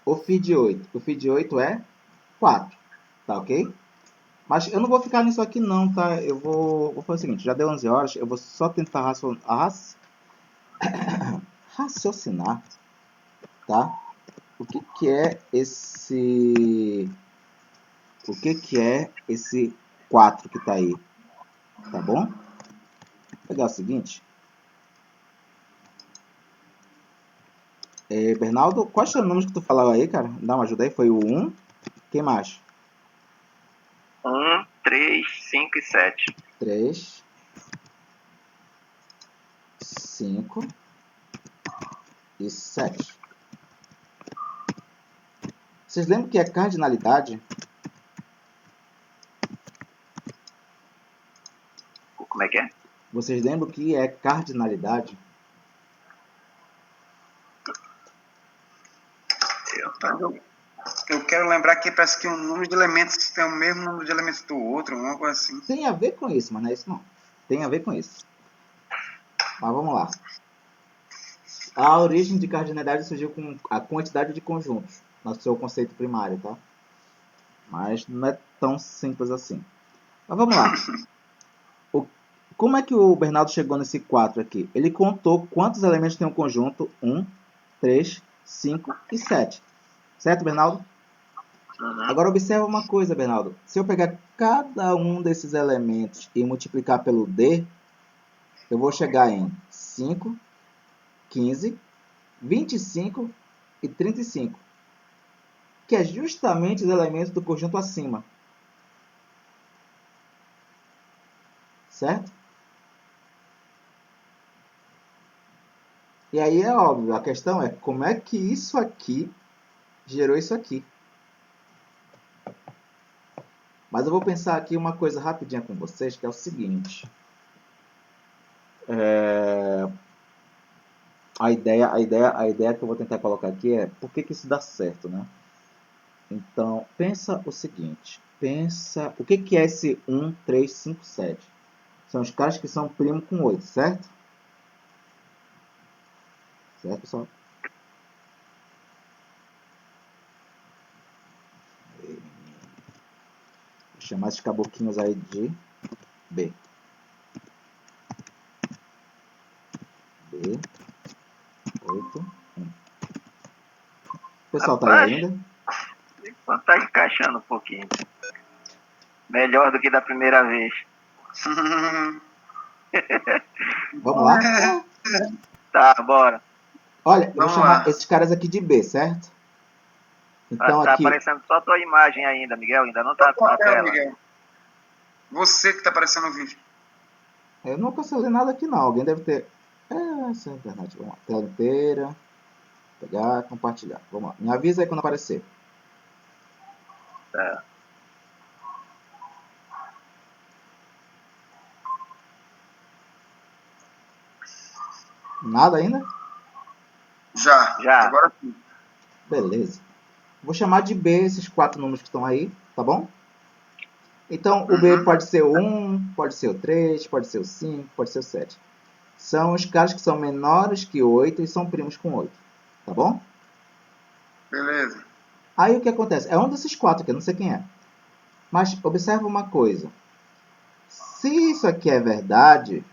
O φ de 8. O φ de 8 é 4, tá ok? Mas eu não vou ficar nisso aqui não, tá? Eu vou fazer o seguinte, já deu 11 horas, eu vou só tentar raciocinar, tá? O que é esse 4 que está aí, tá bom? Vou pegar o seguinte. Bernardo, quais são os números que tu falava aí, cara? Dá uma ajuda aí. Foi o 1. Quem mais? 1, 3, 5 e 7. 3, 5 e 7. Vocês lembram que é cardinalidade? Como é que é? Vocês lembram que é cardinalidade? Eu quero lembrar que parece que um número de elementos tem o mesmo número de elementos do outro, uma coisa assim. Tem a ver com isso, mas não é isso não. Tem a ver com isso. Mas vamos lá. A origem de cardinalidade surgiu com a quantidade de conjuntos, no seu conceito primário, tá? Mas não é tão simples assim. Mas vamos lá. Como é que o Bernardo chegou nesse 4 aqui? Ele contou quantos elementos tem um conjunto 1, 3, 5 e 7. Certo, Bernardo? Agora observa uma coisa, Bernardo. Se eu pegar cada um desses elementos e multiplicar pelo D, eu vou chegar em 5, 15, 25 e 35, que é justamente os elementos do conjunto acima. Certo? E aí é óbvio, a questão é como é que isso aqui gerou isso aqui. Mas eu vou pensar aqui uma coisa rapidinha com vocês, que é o seguinte. A ideia que eu vou tentar colocar aqui é por que isso dá certo, né? Então, pensa o seguinte. Pensa, o que é esse 1, 3, 5, 7? São os caras que são primo com 8, certo? Certo, pessoal? Vou chamar esses caboquinhos aí de B. B, 8, 1. O pessoal tá aí ainda? Tá encaixando um pouquinho. Melhor do que da primeira vez. Vamos lá? Tá, bora. Olha, eu vou Vamos chamar lá. esses caras aqui de B, certo? Então Tá aqui, aparecendo só a tua imagem ainda, Miguel. Ainda não tá na tela. Miguel. Você que tá aparecendo no vídeo. eu não cancelei nada aqui não. Alguém deve ter... essa é a internet. Vamos lá. Tela inteira. Pegar, compartilhar. Vamos lá. Me avisa aí quando aparecer. Tá. Nada ainda? Já. Já. Agora sim. Beleza. Vou chamar de B esses 4 números que estão aí, tá bom? Então, o B Uhum. pode ser o 1, pode ser o 3, pode ser o 5, pode ser o 7. São os caras que são menores que 8 e são primos com 8, tá bom? Beleza. Aí o que acontece? É um desses 4 que eu não sei quem é. Mas observa uma coisa. Se isso aqui é verdade,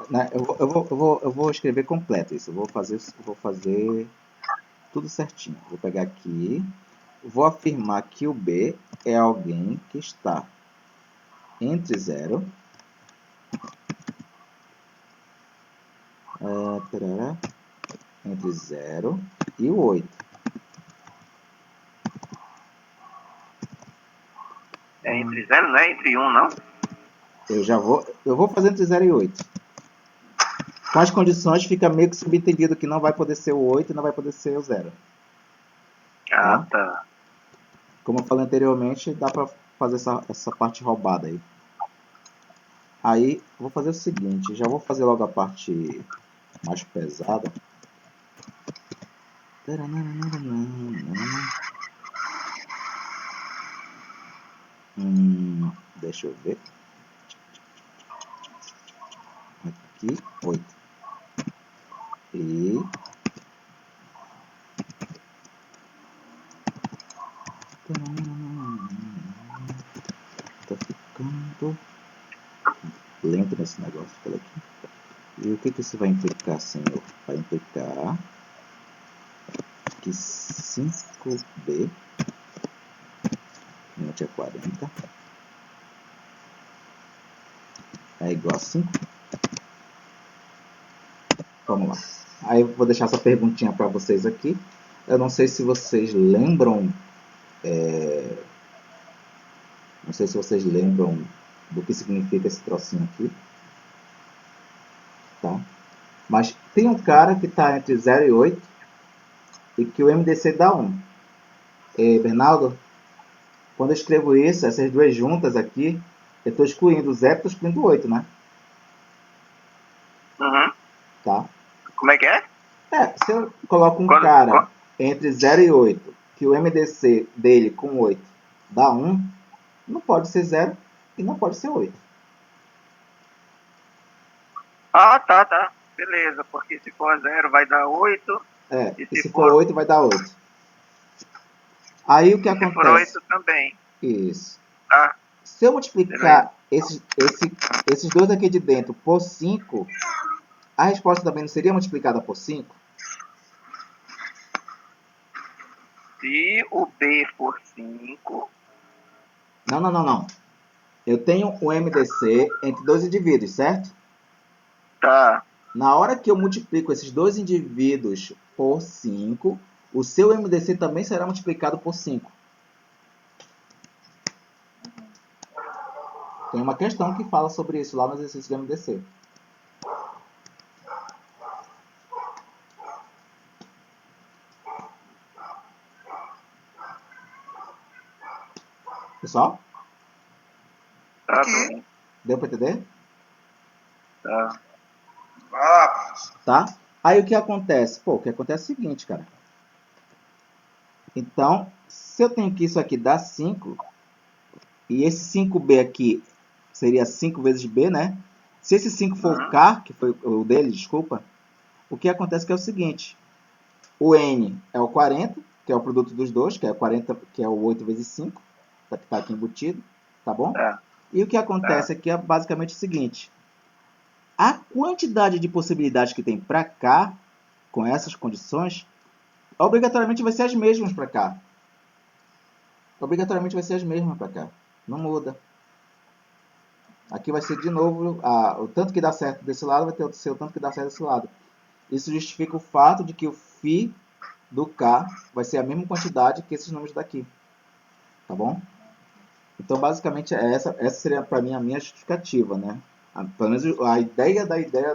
né, eu vou escrever completo isso. Eu vou fazer tudo certinho. Vou pegar aqui, vou afirmar que o B é alguém que está entre 0, entre 0 e o 8. É entre 0, não é entre 1, não? Eu vou fazer entre 0 e 8. Com as condições fica meio que subentendido que não vai poder ser o 8 e não vai poder ser o 0. Ah, Tá? tá. Como eu falei anteriormente, dá pra fazer essa parte roubada aí. Aí, vou fazer o seguinte, já vou fazer logo a parte mais pesada. Deixa eu ver. Aqui, 8. E... Tá ficando lento nesse negócio. Olha aqui. E o que isso vai implicar, senhor? Vai implicar que 5B é 40 é igual a 5. Vamos lá. Aí eu vou deixar essa perguntinha para vocês aqui. Eu não sei se vocês lembram. Não sei se vocês lembram do que significa esse trocinho aqui. Tá? Mas tem um cara que está entre 0 e 8 e que o MDC dá 1. Bernardo, quando eu escrevo isso, essas duas juntas aqui, eu estou excluindo o 0 e estou excluindo o 8, né? Uhum. Tá? Como é que é? Se eu coloco um Quando, cara entre 0 e 8, que o MDC dele com 8 dá 1, não pode ser 0 e não pode ser 8. Ah, tá. Beleza, porque se for 0 vai dar 8. E se for 8 vai dar 8. Aí o que se for acontece? 8 também. Isso. Tá. Se eu multiplicar esses dois aqui de dentro por 5, a resposta também não seria multiplicada por 5? Se o B for 5... Não. Eu tenho um MDC entre dois indivíduos, certo? Tá. Na hora que eu multiplico esses dois indivíduos por 5, o seu MDC também será multiplicado por 5. Tem uma questão que fala sobre isso lá no exercício do MDC. Pessoal? Tá, Aqui. Deu para entender? Tá. Tá? Aí o que acontece? O que acontece é o seguinte, cara. Então, se eu tenho que isso aqui dá 5, e esse 5B aqui seria 5 vezes B, né? Se esse 5 for o K, que foi o dele, desculpa, o que acontece é o seguinte. O N é o 40, que é o produto dos dois, que é 40, que é o 8 vezes 5, que está aqui embutido, tá bom? Tá. E o que acontece aqui é basicamente o seguinte. A quantidade de possibilidades que tem para cá, com essas condições, obrigatoriamente vai ser as mesmas para cá. Obrigatoriamente vai ser as mesmas para cá. Não muda. Aqui vai ser de novo, o tanto que dá certo desse lado vai ter o seu tanto que dá certo desse lado. Isso justifica o fato de que o φ do K vai ser a mesma quantidade que esses números daqui. Tá bom? Então, basicamente, essa seria para mim a minha justificativa, né? Pelo menos a ideia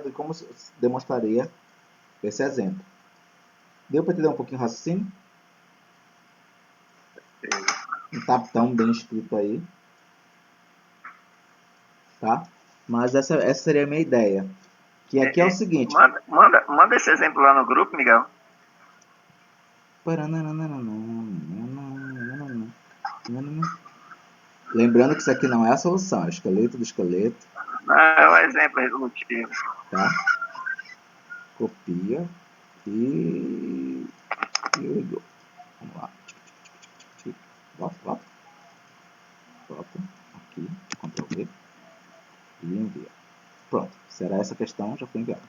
de como se demonstraria esse exemplo. Deu para entender um pouquinho o raciocínio? Não está tão bem escrito aí. Tá? Mas essa seria a minha ideia. Que aqui é o seguinte. Manda esse exemplo lá no grupo, Miguel. Lembrando que isso aqui não é a solução, é o esqueleto do esqueleto. Não, é um exemplo resolutivo. Tá? Copia e here we go. Vamos lá. Volta. Volta. Aqui. Ctrl V. E envia. Pronto. Será essa questão? Já foi enviada.